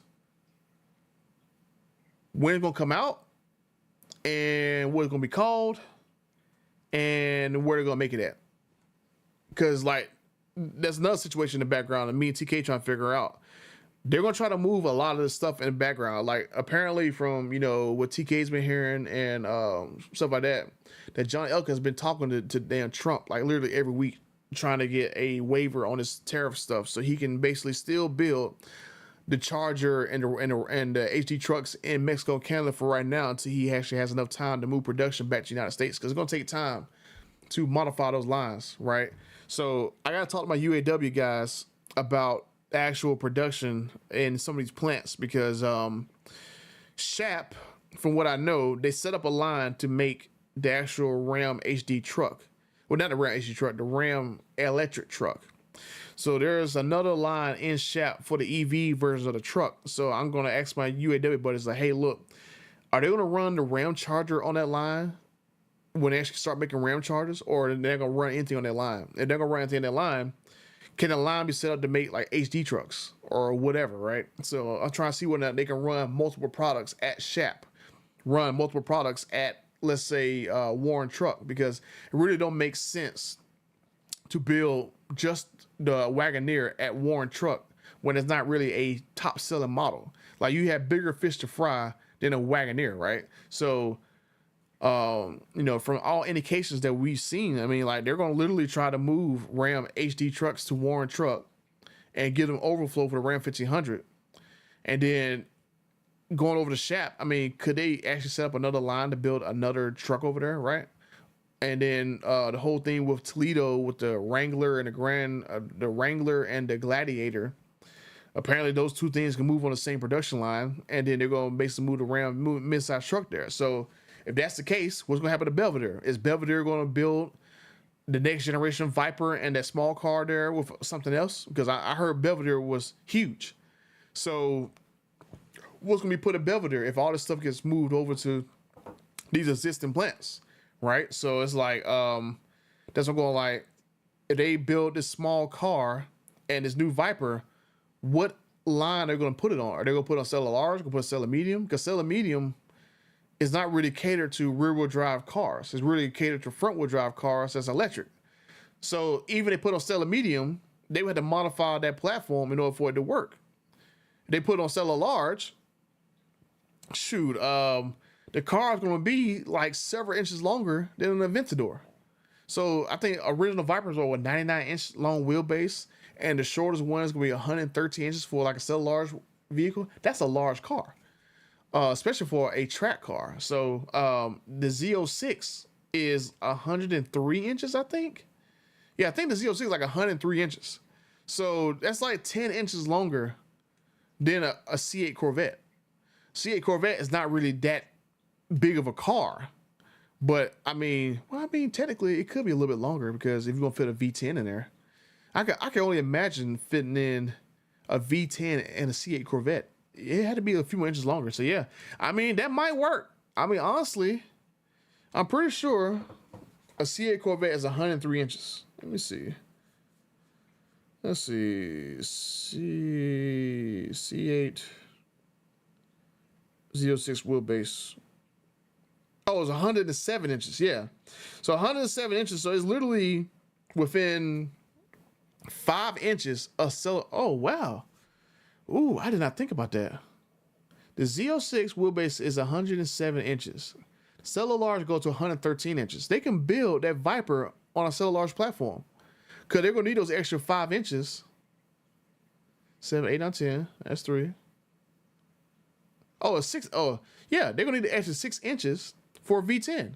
when it's gonna come out and what it's gonna be called and where they're gonna make it at. Because like there's another situation in the background that me and TK trying to figure out. They're gonna try to move a lot of this stuff in the background. Like apparently from, you know, what TK's been hearing and stuff like that, that John Elkan's been talking to damn Trump like literally every week, trying to get a waiver on this tariff stuff so he can basically still build the Charger and the HD trucks in Mexico and Canada for right now until he actually has enough time to move production back to the United States, because it's gonna take time to modify those lines, right? So I gotta talk to my UAW guys about actual production in some of these plants, because Shap, from what I know, they set up a line to make the actual Ram HD truck. Well, not the Ram HD truck, the Ram electric truck. So there's another line in Shap for the EV version of the truck. So I'm gonna ask my UAW buddies like, hey, look, are they gonna run the Ram Charger on that line when they actually start making Ram Chargers, or they're gonna run anything on that line? If they're gonna run anything on that line, can the line be set up to make like HD trucks or whatever, right? So I'm trying to see whether or not they can run multiple products at Shap, run multiple products at, let's say, Warren Truck, because it really don't make sense to build just the Wagoneer at Warren Truck when it's not really a top selling model. Like you have bigger fish to fry than a Wagoneer, right? So you know, from all indications that we've seen, I mean, like they're gonna literally try to move Ram HD trucks to Warren Truck and give them overflow for the Ram 1500, and then going over to Shap. I mean, could they actually set up another line to build another truck over there, right? And then the whole thing with Toledo with the Wrangler and the Wrangler and the Gladiator. Apparently, those two things can move on the same production line, and then they're gonna basically move the Ram midsize truck there. So if that's the case, what's gonna happen to Belvedere? Is Belvedere gonna build the next generation Viper and that small car there with something else? Because I heard Belvedere was huge. So what's gonna be put in Belvedere if all this stuff gets moved over to these existing plants, right? So it's like that's what I'm going, like, if they build this small car and this new Viper, what line they're gonna put it on? Are they gonna put it on Cellar Large? Gonna put Cellar Medium? Because Cellar Medium is not really catered to rear-wheel drive cars. It's really catered to front-wheel drive cars that's electric. So even if they put on Stellar Medium, they would have to modify that platform in order for it to work. If they put on Stellar Large, shoot, the car is going to be like several inches longer than an Aventador. So I think original Vipers are a 99-inch long wheelbase, and the shortest one is going to be 113 inches for like a Stellar Large vehicle. That's a large car. Especially for a track car. So the Z06 is 103 inches, I think. Yeah, I think the Z06 is like 103 inches. So that's like 10 inches longer than a C8 Corvette. C8 Corvette is not really that big of a car. But I mean, technically it could be a little bit longer, because if you're gonna fit a V10 in there, I can only imagine fitting in a V10 and a C8 Corvette. It had to be a few more inches longer. So yeah, I mean, that might work. I mean, honestly, I'm pretty sure a C8 Corvette is 103 inches. Let me see. Let's see. C8 Z06 wheelbase. Oh, it's 107 inches. Yeah. So 107 inches. So it's literally within 5 inches of Cellar. Oh, wow. Ooh, I did not think about that. The Z06 wheelbase is 107 inches. Cellar Large goes to 113 inches. They can build that Viper on a Cellar Large platform, because they're going to need those extra 5 inches. 7, 8, 9, 10. That's 3. Oh, it's 6. Oh, yeah. They're going to need the extra 6 inches for a V10.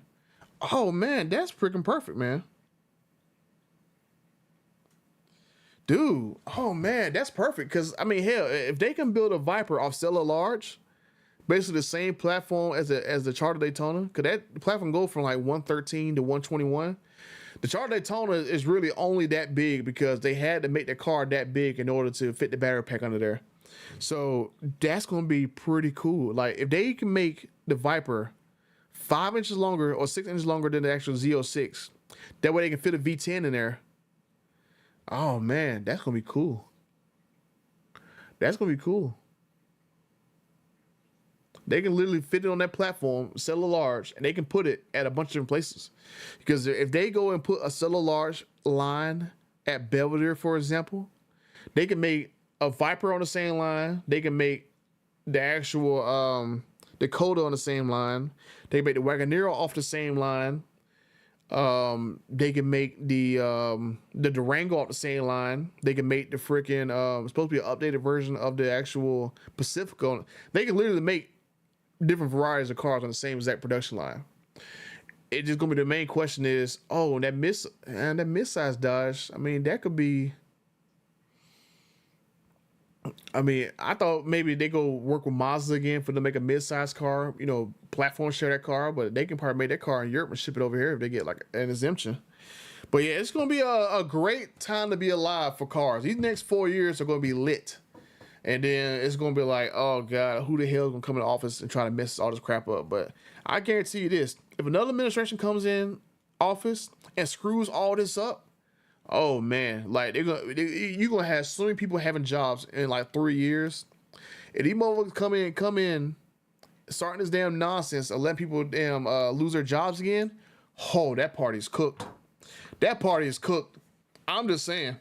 Oh, man. That's freaking perfect, man. Dude, oh man, that's perfect. Because I mean, hell, if they can build a Viper off Cellar Large, basically the same platform as the Charter Daytona, because that platform go from like 113 to 121. The Charger Daytona is really only that big because they had to make the car that big in order to fit the battery pack under there. So that's going to be pretty cool. Like if they can make the Viper 5 inches longer or 6 inches longer than the actual Z06, that way they can fit a V10 in there. Oh man, that's going to be cool. That's going to be cool. They can literally fit it on that platform, sell a large, and they can put it at a bunch of different places. Because if they go and put a sell a large line at Belvedere, for example, they can make a Viper on the same line. They can make the actual Dakota on the same line. They can make the Wagoneer off the same line. They can make the Durango off the same line. They can make the freaking supposed to be an updated version of the actual Pacifico. They can literally make different varieties of cars on the same exact production line. It's just gonna be the main question is, oh, that mid-size Dodge. I mean, that could be. I mean, I thought maybe they go work with Mazda again for them to make a mid-size car. You know, platform share that car, but they can probably make that car in Europe and ship it over here if they get like an exemption. But yeah, it's gonna be a great time to be alive for cars. These next 4 years are gonna be lit. And then it's going to be like, oh, God, who the hell is going to come in the office and try to mess all this crap up? But I guarantee you this. If another administration comes in office and screws all this up, oh, man. Like, you're going to have so many people having jobs in, like, 3 years. If these motherfuckers come in, starting this damn nonsense and letting people damn lose their jobs again, oh, that party's cooked. That party is cooked. I'm just saying.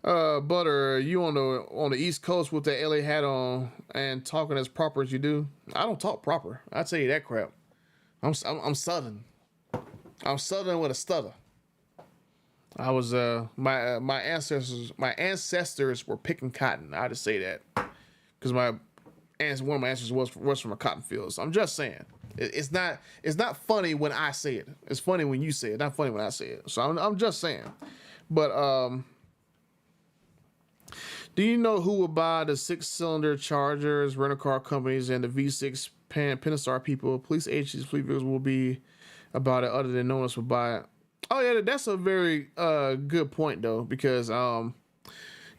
Butter, you on the East Coast with that LA hat on and talking as proper as you do? I don't talk proper. I tell you that crap. I'm Southern. I'm Southern with a stutter. I was my ancestors were picking cotton. I just say that because one of my ancestors was from a cotton field. So I'm just saying it's not funny when I say it. It's funny when you say it. Not funny when I say it. So I'm just saying. But do you know who will buy the 6-cylinder Chargers, rental car companies, and the V6 Pentastar people? Police agencies, fleet vehicles will be about it, other than no one else will buy it. Oh yeah, that's a very good point though, because yeah,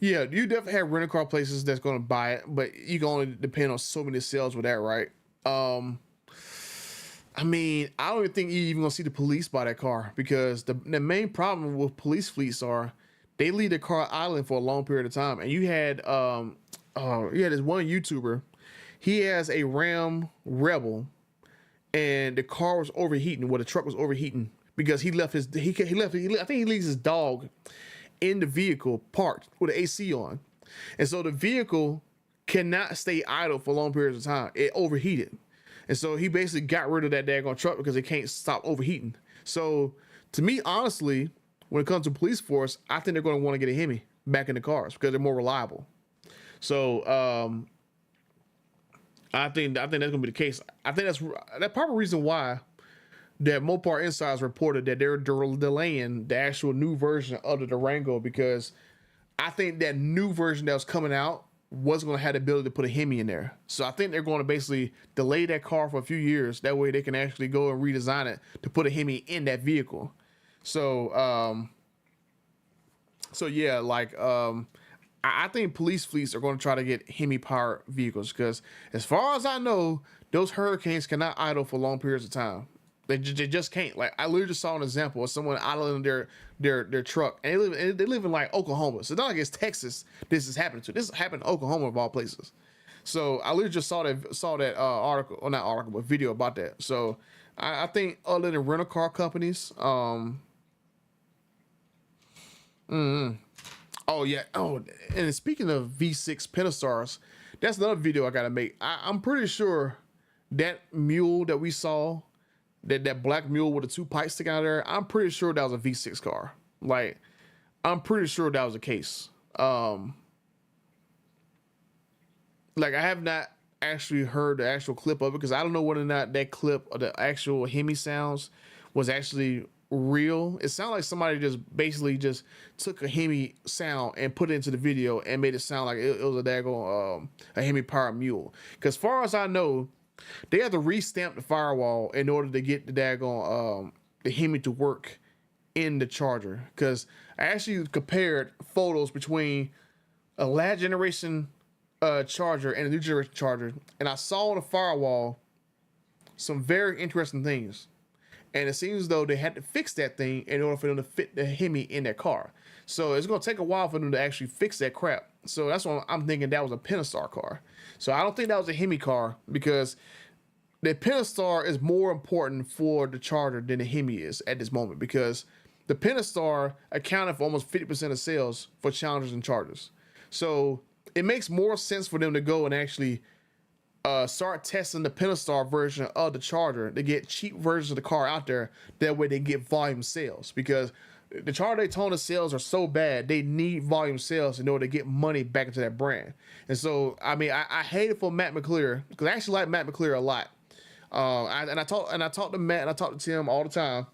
you definitely have rental car places that's going to buy it, but you can only depend on so many sales with that, right? I mean, I don't even think you're even gonna see the police buy that car, because the main problem with police fleets are they leave the car idling for a long period of time. And you had this one YouTuber, he has a Ram Rebel, and the car was overheating. Well, the truck was overheating because he left I think he leaves his dog in the vehicle parked with the AC on, and so the vehicle cannot stay idle for long periods of time. It overheated, and so he basically got rid of that daggone truck because it can't stop overheating. So to me, honestly, when it comes to police force, I think they're going to want to get a Hemi back in the cars because they're more reliable. So I think that's going to be the case. I think that's probably reason why that Mopar Insiders reported that they're delaying the actual new version of the Durango, because I think that new version that was coming out wasn't going to have the ability to put a Hemi in there. So I think they're going to basically delay that car for a few years. That way they can actually go and redesign it to put a Hemi in that vehicle. So, yeah, like, I think police fleets are going to try to get Hemi powered vehicles, because as far as I know, those Hurricanes cannot idle for long periods of time. They just can't. Like, I literally just saw an example of someone idling their truck, and they live in like Oklahoma. So it's not like it's Texas this is happening to. This happened in Oklahoma of all places. So I literally just saw that article, or not article, but video about that. So I think other than rental car companies, oh yeah. Oh, and speaking of V6 Pentastars, that's another video I gotta make. I'm pretty sure that mule that we saw, that black mule with the 2 pipes sticking out of there, I'm pretty sure that was a V6 car. Like, I'm pretty sure that was the case. Like, I have not actually heard the actual clip of it, because I don't know whether or not that clip of the actual Hemi sounds was actually real. It sounded like somebody just basically just took a Hemi sound and put it into the video and made it sound like it was a daggone a Hemi powered mule. Because as far as I know, they have to restamp the firewall in order to get the daggone the Hemi to work in the Charger, because I actually compared photos between a last generation Charger and a new generation Charger, and I saw on the firewall some very interesting things. And it seems as though they had to fix that thing in order for them to fit the Hemi in their car. So it's going to take a while for them to actually fix that crap. So that's why I'm thinking that was a Pentastar car. So I don't think that was a Hemi car, because the Pentastar is more important for the Charger than the Hemi is at this moment, because the Pentastar accounted for almost 50% of sales for Challengers and Chargers. So it makes more sense for them to go and actually start testing the Pentastar version of the Charger to get cheap versions of the car out there. That way they get volume sales, because the Charger Daytona sales are so bad, they need volume sales in order to get money back into that brand. And so, I mean, I hate it for Matt McClure, because I actually like Matt McClure a lot. I talk to Matt and I talk to Tim all the time.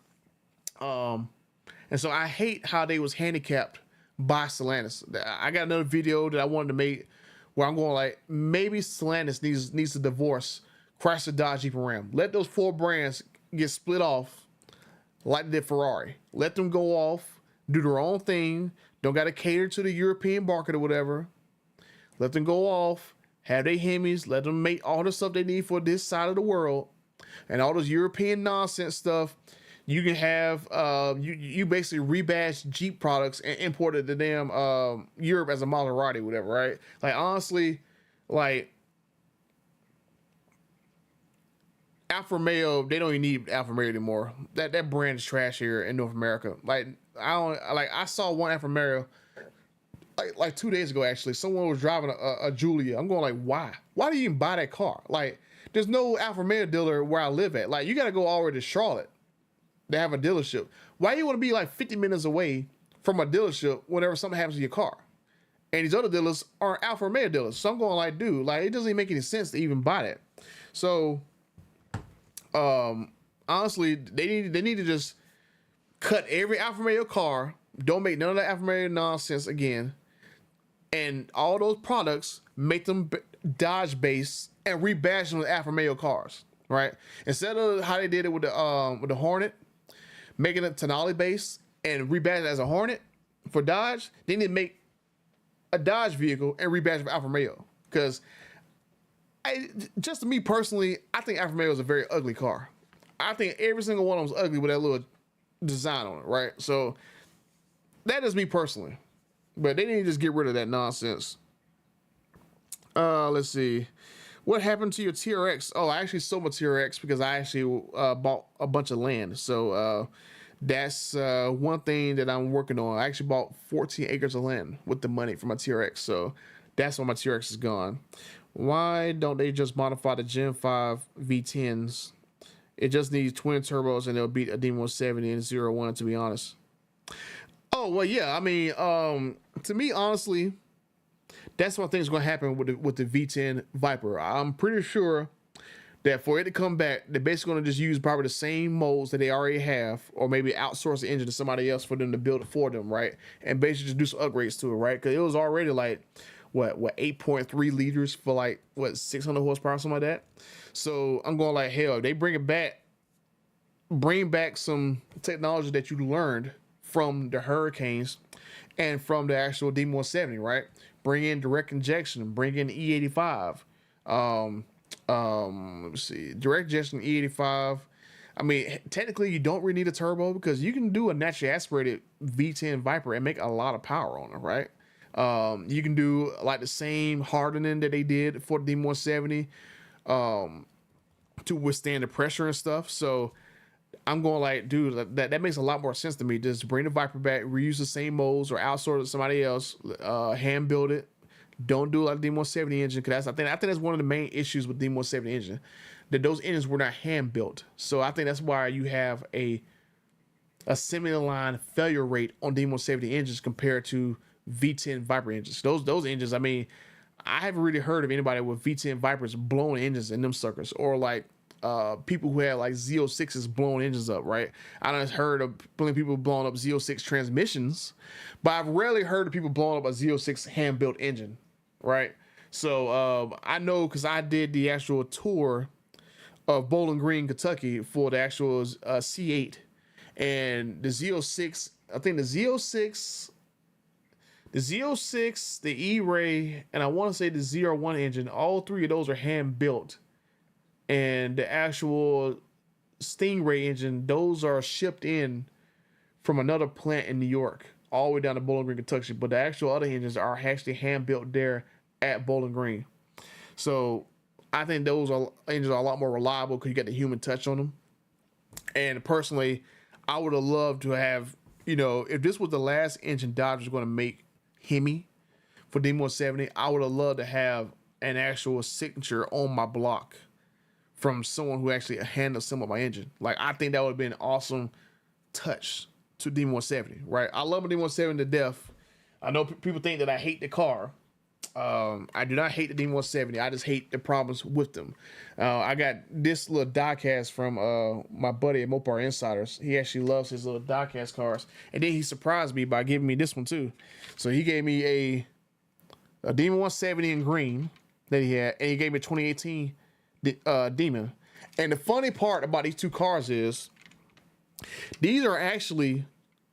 And so I hate how they was handicapped by Stellantis. I got another video that I wanted to make where I'm going like, maybe Stellantis needs to divorce Chrysler, Dodge, Jeep, and Ram. Let those four brands get split off like they did Ferrari. Let them go off, do their own thing. Don't got to cater to the European market or whatever. Let them go off, have their Hemis, let them make all the stuff they need for this side of the world. And all those European nonsense stuff, you can have, you basically rebadge Jeep products and import it to damn Europe as a Maserati, whatever, right? Like, honestly, like, Alfa Romeo, they don't even need Alfa Romeo anymore. That brand is trash here in North America. Like, I saw one Alfa Romeo like 2 days ago, actually. Someone was driving a Giulia. I'm going like, why? Why do you even buy that car? Like, there's no Alfa Romeo dealer where I live at. Like, you got to go all the way to Charlotte to have a dealership. Why you want to be like 50 minutes away from a dealership whenever something happens to your car? And these other dealers are Alfa Romeo dealers. So I'm going like, dude, like, it doesn't even make any sense to even buy that. So, honestly, they need to just cut every Alfa Romeo car. Don't make none of that Alfa Romeo nonsense again. And all those products, make them Dodge based and rebadge them with Alfa Romeo cars, right? Instead of how they did it with the Hornet, making it Tonale based and rebadge it as a Hornet for Dodge, they need to make a Dodge vehicle and rebadge it for Alfa Romeo. Because just to me personally, I think Alfa Romeo is a very ugly car. I think every single one of them is ugly with that little design on it, right? So that is me personally. But they need to just get rid of that nonsense. Let's see. What happened to your TRX? Oh, I actually sold my TRX because I actually bought a bunch of land. So that's one thing that I'm working on. I actually bought 14 acres of land with the money from my TRX. So that's why my TRX is gone. Why don't they just modify the Gen 5 V10s? It just needs twin turbos and it'll beat a D170 and 01, to be honest. Oh, well, yeah. I mean, to me, honestly, that's what I think is going to happen with the V10 Viper. I'm pretty sure that for it to come back, they're basically going to just use probably the same molds that they already have, or maybe outsource the engine to somebody else for them to build it for them, right? And basically just do some upgrades to it, right? Because it was already like, what 8.3 liters for like, 600 horsepower, something like that. So I'm going like, hell, they bring back some technology that you learned from the Hurricanes and from the actual D170, right? Bring in direct injection, bring in E85. Let's see, direct injection E85. I mean, technically you don't really need a turbo because you can do a naturally aspirated V10 Viper and make a lot of power on it, right? You can do like the same hardening that they did for the D170 to withstand the pressure and stuff. So I'm going like, dude, that makes a lot more sense to me. Just bring the Viper back, reuse the same molds, or outsource it to somebody else, hand build it. Don't do it like the D170 engine, because I think that's one of the main issues with the D170 engine, that those engines were not hand built. So I think that's why you have a similar line failure rate on D170 engines compared to V10 Viper engines. Those engines, I mean, I haven't really heard of anybody with V10 Vipers blowing engines in them suckers, or like people who had like Z06s blowing engines up, right? I done heard of plenty of people blowing up Z06 transmissions, but I've rarely heard of people blowing up a Z06 hand-built engine, right? So I know because I did the actual tour of Bowling Green, Kentucky for the actual C8, And the Z06, I think the Z06, the E-Ray, and I want to say the ZR1 engine, all three of those are hand built. And the actual Stingray engine, those are shipped in from another plant in New York, all the way down to Bowling Green, Kentucky. But the actual other engines are actually hand built there at Bowling Green. So I think those engines are a lot more reliable because you get the human touch on them. And personally, I would have loved to have, if this was the last engine Dodge was going to make Hemi for D170, I would have loved to have an actual signature on my block from someone who actually hand assembled my engine. Like, I think that would have been an awesome touch to D170, right? I love a D170 to death. I know people think that I hate the car. I do not hate the D170. I just hate the problems with them. I got this little diecast from my buddy at Mopar Insiders. He actually loves his little diecast cars. And then he surprised me by giving me this one too. So he gave me a D170 in green that he had, and he gave me a 2018 Demon. And the funny part about these two cars is these are actually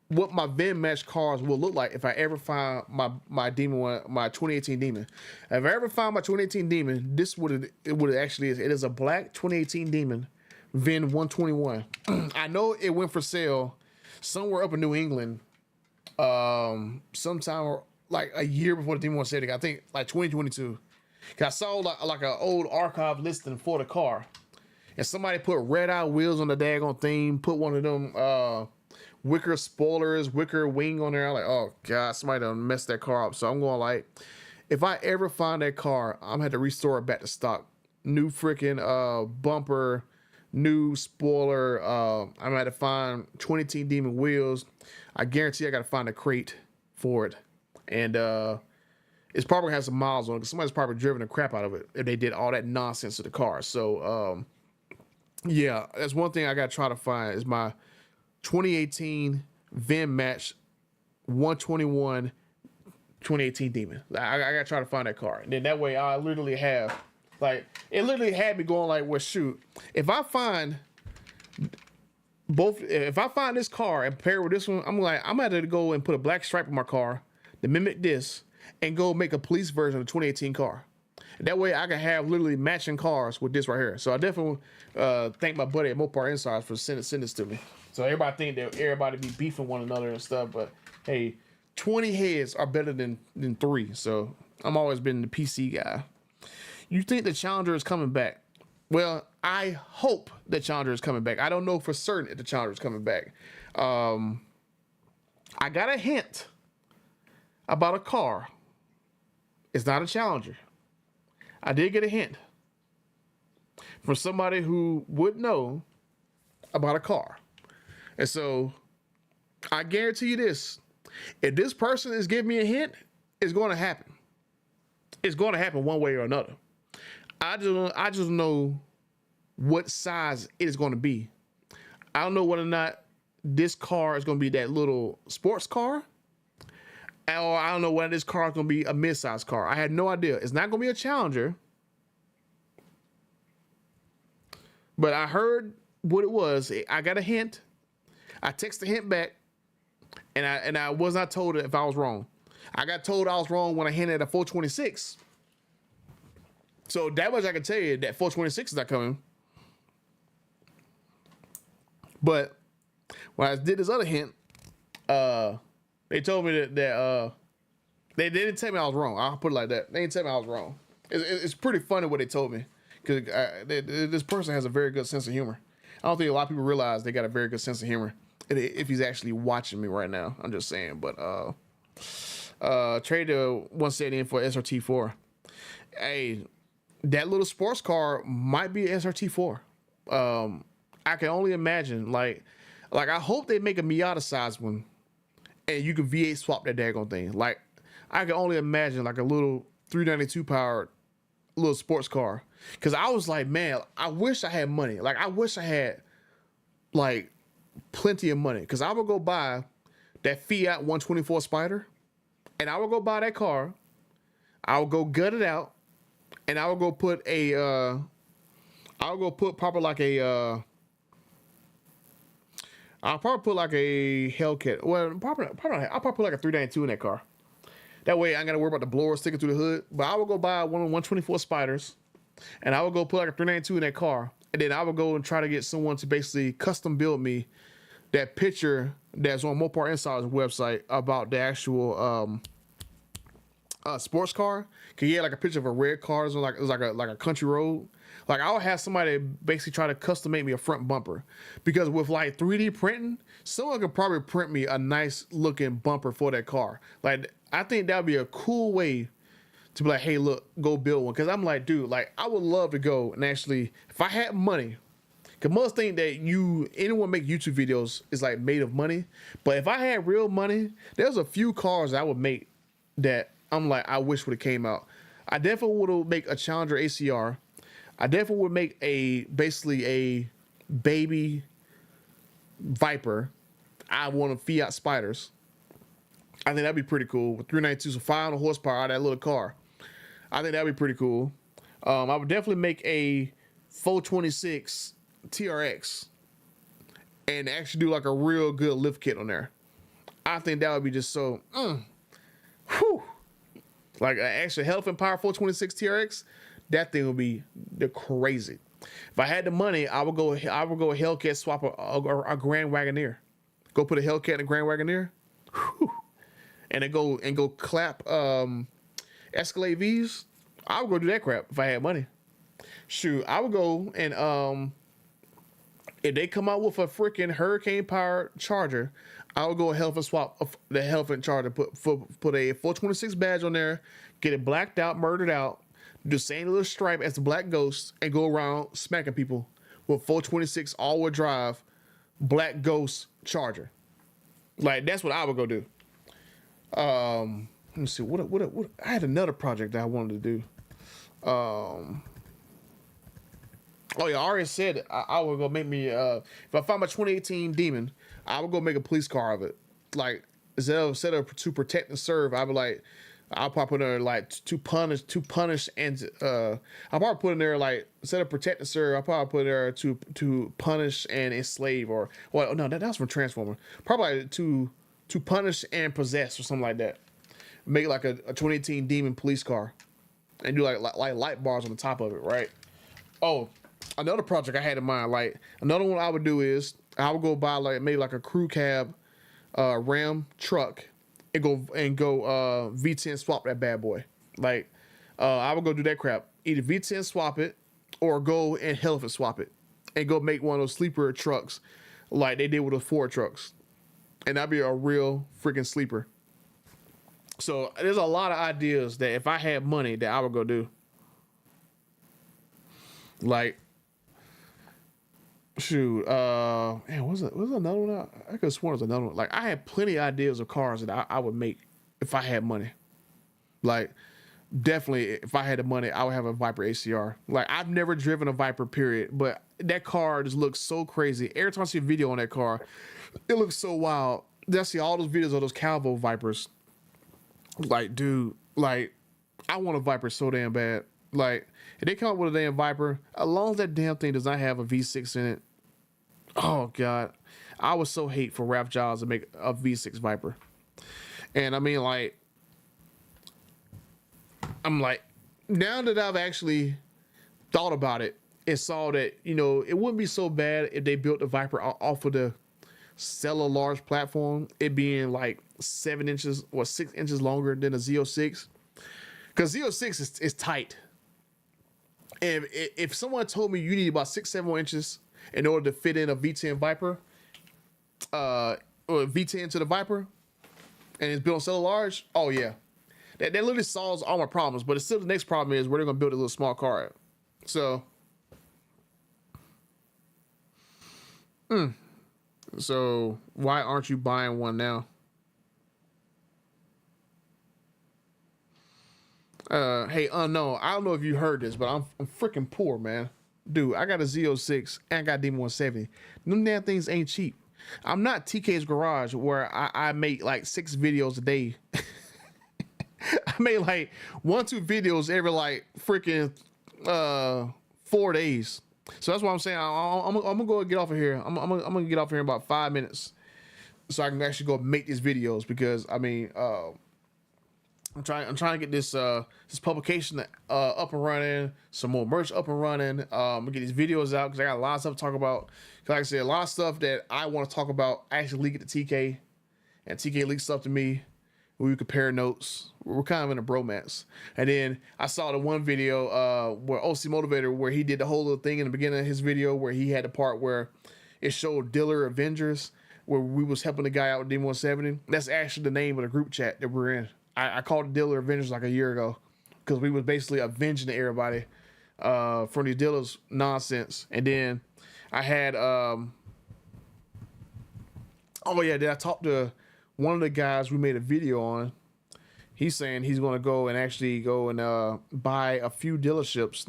what my VIN match cars will look like if I ever find my Demon one, my 2018 Demon. If I ever find my 2018 Demon, this what it actually is. It is a black 2018 Demon VIN 121. I know it went for sale somewhere up in New England, sometime like a year before the Demon 170. I think like 2022. Cause I saw like an old archive listing for the car, and somebody put red eye wheels on the daggone thing, put one of them wicker spoilers, wicker wing on there. I'm like, oh god, somebody done messed that car up. So I'm going like, if I ever find that car, I'm gonna have to restore it back to stock. New freaking bumper, new spoiler. I'm gonna have to find 20T Demon wheels. I guarantee I gotta find a crate for it, and it's probably gonna have some miles on it because somebody's probably driven the crap out of it if they did all that nonsense to the car. So yeah, that's one thing I gotta try to find is my 2018 VIN match 121 2018 Demon. I gotta try to find that car, and then that way I literally have, like, it literally had me going like, well, shoot, if I find this car and pair with this one, I'm gonna have to go and put a black stripe on my car to mimic this and go make a police version of the 2018 car. That way I can have literally matching cars with this right here. So I definitely thank my buddy at Mopar Insiders for sending this to me. So everybody think that everybody be beefing one another and stuff, but hey, 20 heads are better than 3. So I'm always been the PC guy. You think the Challenger is coming back? Well, I hope the Challenger is coming back. I don't know for certain if the Challenger is coming back. I got a hint about a car. It's not a Challenger. I did get a hint from somebody who would know about a car. And so I guarantee you this. If this person is giving me a hint, it's going to happen. It's going to happen one way or another. I just know what size it is going to be. I don't know whether or not this car is going to be that little sports car, or I don't know whether this car is going to be a mid-size car. I had no idea. It's not going to be a Challenger. But I heard what it was. I got a hint. I texted the hint back, and I was not told if I was wrong. I got told I was wrong when I hinted at a 426. So that much I can tell you that 426 is not coming. But when I did this other hint, they told me that they didn't tell me I was wrong. I'll put it like that. They didn't tell me I was wrong. It's pretty funny what they told me, because this person has a very good sense of humor. I don't think a lot of people realize they got a very good sense of humor if he's actually watching me right now. I'm just saying. But trade the 170 in for SRT4. Hey, that little sports car might be an SRT4. I can only imagine. Like I hope they make a Miata size one, and you can V8 swap that daggone thing. Like, I can only imagine like a little 392 powered little sports car. Cause I was like, man, I wish I had money. Like, I wish I had like plenty of money. Cause I would go buy that Fiat 124 Spider, and I would go buy that car. I would go gut it out, and I would go put probably like a I'll probably put like a Hellcat. Well, probably not. I'll probably put like a 392 in that car. That way I ain't gotta worry about the blower sticking through the hood. But I would go buy one of 124 Spiders, and I would go put like a 392 in that car, and then I would go and try to get someone to basically custom build me that picture that's on Mopar Insider's website about the actual sports car. Cause he had like a picture of a red car, so like it was like a country road. Like I would have somebody basically try to custom make me a front bumper, because with like 3D printing, someone could probably print me a nice looking bumper for that car. Like I think that would be a cool way to be like, hey, look, go build one. Cause I'm like, dude, like I would love to go and actually, if I had money, cause most think that anyone make YouTube videos is like made of money. But if I had real money, there's a few cars I would make that I'm like, I wish would have came out. I definitely would make a Challenger ACR. I definitely would make basically a baby Viper. I want a Fiat Spiders. I think that'd be pretty cool with 392s, so 500 horsepower out of that little car. I think that'd be pretty cool. I would definitely make a 426 TRX and actually do like a real good lift kit on there. I think that would be just so, whew. Like an extra Elephant Power 426 TRX, that thing would be the crazy. If I had the money, I would go Hellcat swap a Grand Wagoneer. Go put a Hellcat in a Grand Wagoneer. Whew. And then go clap Escalade V's. I would go do that crap if I had money. Shoot, I would go and if they come out with a freaking hurricane powered Charger, I would go ahead and swap the Elephant Charger, put a 426 badge on there, get it blacked out, murdered out, do the same little stripe as the Black Ghost, and go around smacking people with 426 all-wheel drive Black Ghost Charger. Like that's what I would go do. Let me see. What? I had another project that I wanted to do. Oh yeah, I already said I would go make me. If I find my 2018 Demon, I would go make a police car of it. Like instead of to protect and serve, I would like. I'll probably put in there like to punish, and I'll probably put in there like instead of protect and serve, I'll probably put in there to punish and enslave, or well, no, that's from Transformer. Probably to punish and possess or something like that. Make like a 2018 Demon police car, and do like light bars on the top of it, right? Oh, another project I had in mind, like another one I would do is I would go buy like maybe like a crew cab Ram truck and go V10 swap that bad boy. Like I would go do that crap. Either V10 swap it or go and Elephant swap it and go make one of those sleeper trucks like they did with the Ford trucks. And that'd be a real freaking sleeper. So there's a lot of ideas that if I had money that I would go do. Like shoot, man, was it another one? I could have sworn it was another one. Like I had plenty of ideas of cars that I would make if I had money. Like definitely, if I had the money, I would have a Viper ACR. Like I've never driven a Viper, period, but that car just looks so crazy. Every time I see a video on that car, it looks so wild. Then I see all those videos of those Calvo Vipers. Like, dude, like I want a Viper so damn bad. Like, if they come up with a damn Viper, as long as that damn thing does not have a V6 in it, oh God, I would so hate for Ralph Giles to make a V6 Viper. And I mean, like, I'm like, now that I've actually thought about it and saw that, you know, it wouldn't be so bad if they built the Viper off of the Cellar large platform, it being like 7 inches or 6 inches longer than a Z06. Because Z06 is tight. And if someone told me you need about 6-7 more inches in order to fit in a V10 Viper, or V10 to the Viper, and it's built on cellular large, oh yeah, that literally solves all my problems. But it's still the next problem is where they're gonna build a little small car at. So, so why aren't you buying one now? Hey, unknown. I don't know if you heard this, but I'm freaking poor, man. Dude, I got a Z06 and I got a Demon 170. Them damn things ain't cheap. I'm not TK's Garage where I make like 6 videos a day. I made like 1-2 videos every like freaking 4 days. So that's what I'm saying. I'm gonna go get off of here. I'm gonna get off here in about 5 minutes, so I can actually go make these videos, because I mean, I'm trying to get this this publication up and running, some more merch up and running. I'm gonna get these videos out because I got a lot of stuff to talk about. 'Cause like I said, a lot of stuff that I want to talk about, I actually leak it to TK, and TK leaks stuff to me. We compare notes. We're kind of in a bromance. And then I saw the one video where OC Motivator, where he did the whole little thing in the beginning of his video, where he had the part where it showed Dealer Avengers, where we was helping the guy out with D170. That's actually the name of the group chat that we're in. I called it Dealer Avengers like a year ago, because we was basically avenging everybody from these dealers nonsense. And then I had oh yeah, then I talked to one of the guys we made a video on. He's saying he's going to go and actually go and buy a few dealerships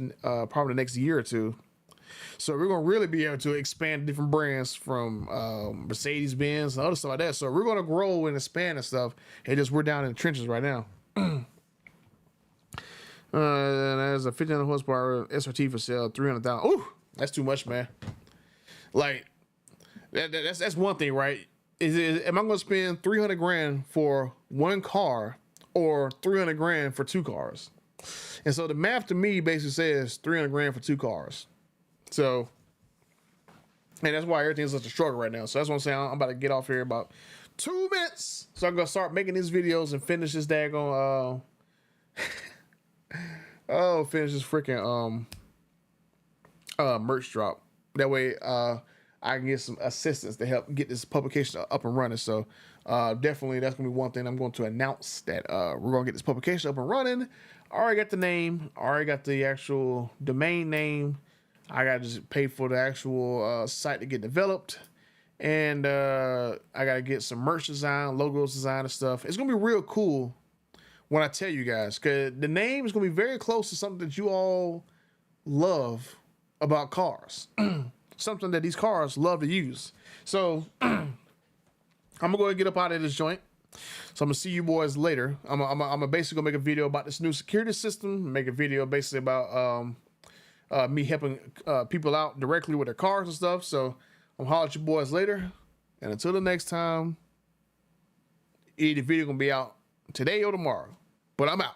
probably the next year or two. So we're going to really be able to expand different brands from Mercedes-Benz and other stuff like that. So we're going to grow and expand and stuff. And just we're down in the trenches right now. There's a 1,500 horsepower SRT for sale, 300,000. Ooh, that's too much, man. Like that's one thing, right? Am I going to spend 300 grand for one car or 300 grand for two cars? And so the math to me basically says 300 grand for two cars. So, and that's why everything's such a struggle right now. So that's what I'm saying. I'm about to get off here in about 2 minutes. So I'm going to start making these videos and finish this daggone, finish this freaking, merch drop. That way, I can get some assistance to help get this publication up and running. So definitely that's going to be one thing I'm going to announce, that we're going to get this publication up and running. I already got the name. I already got the actual domain name. I got to just pay for the actual site to get developed. And I got to get some merch design, logos design and stuff. It's going to be real cool when I tell you guys, because the name is going to be very close to something that you all love about cars. Something that these cars love to use. So I'm gonna go and get up out of this joint. So I'm gonna see you boys later. I'm basically gonna make a video about this new security system. Make a video basically about me helping people out directly with their cars and stuff. So I'm gonna holler at you boys later. And until the next time, either the video gonna be out today or tomorrow. But I'm out.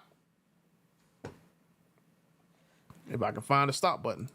If I can find the stop button.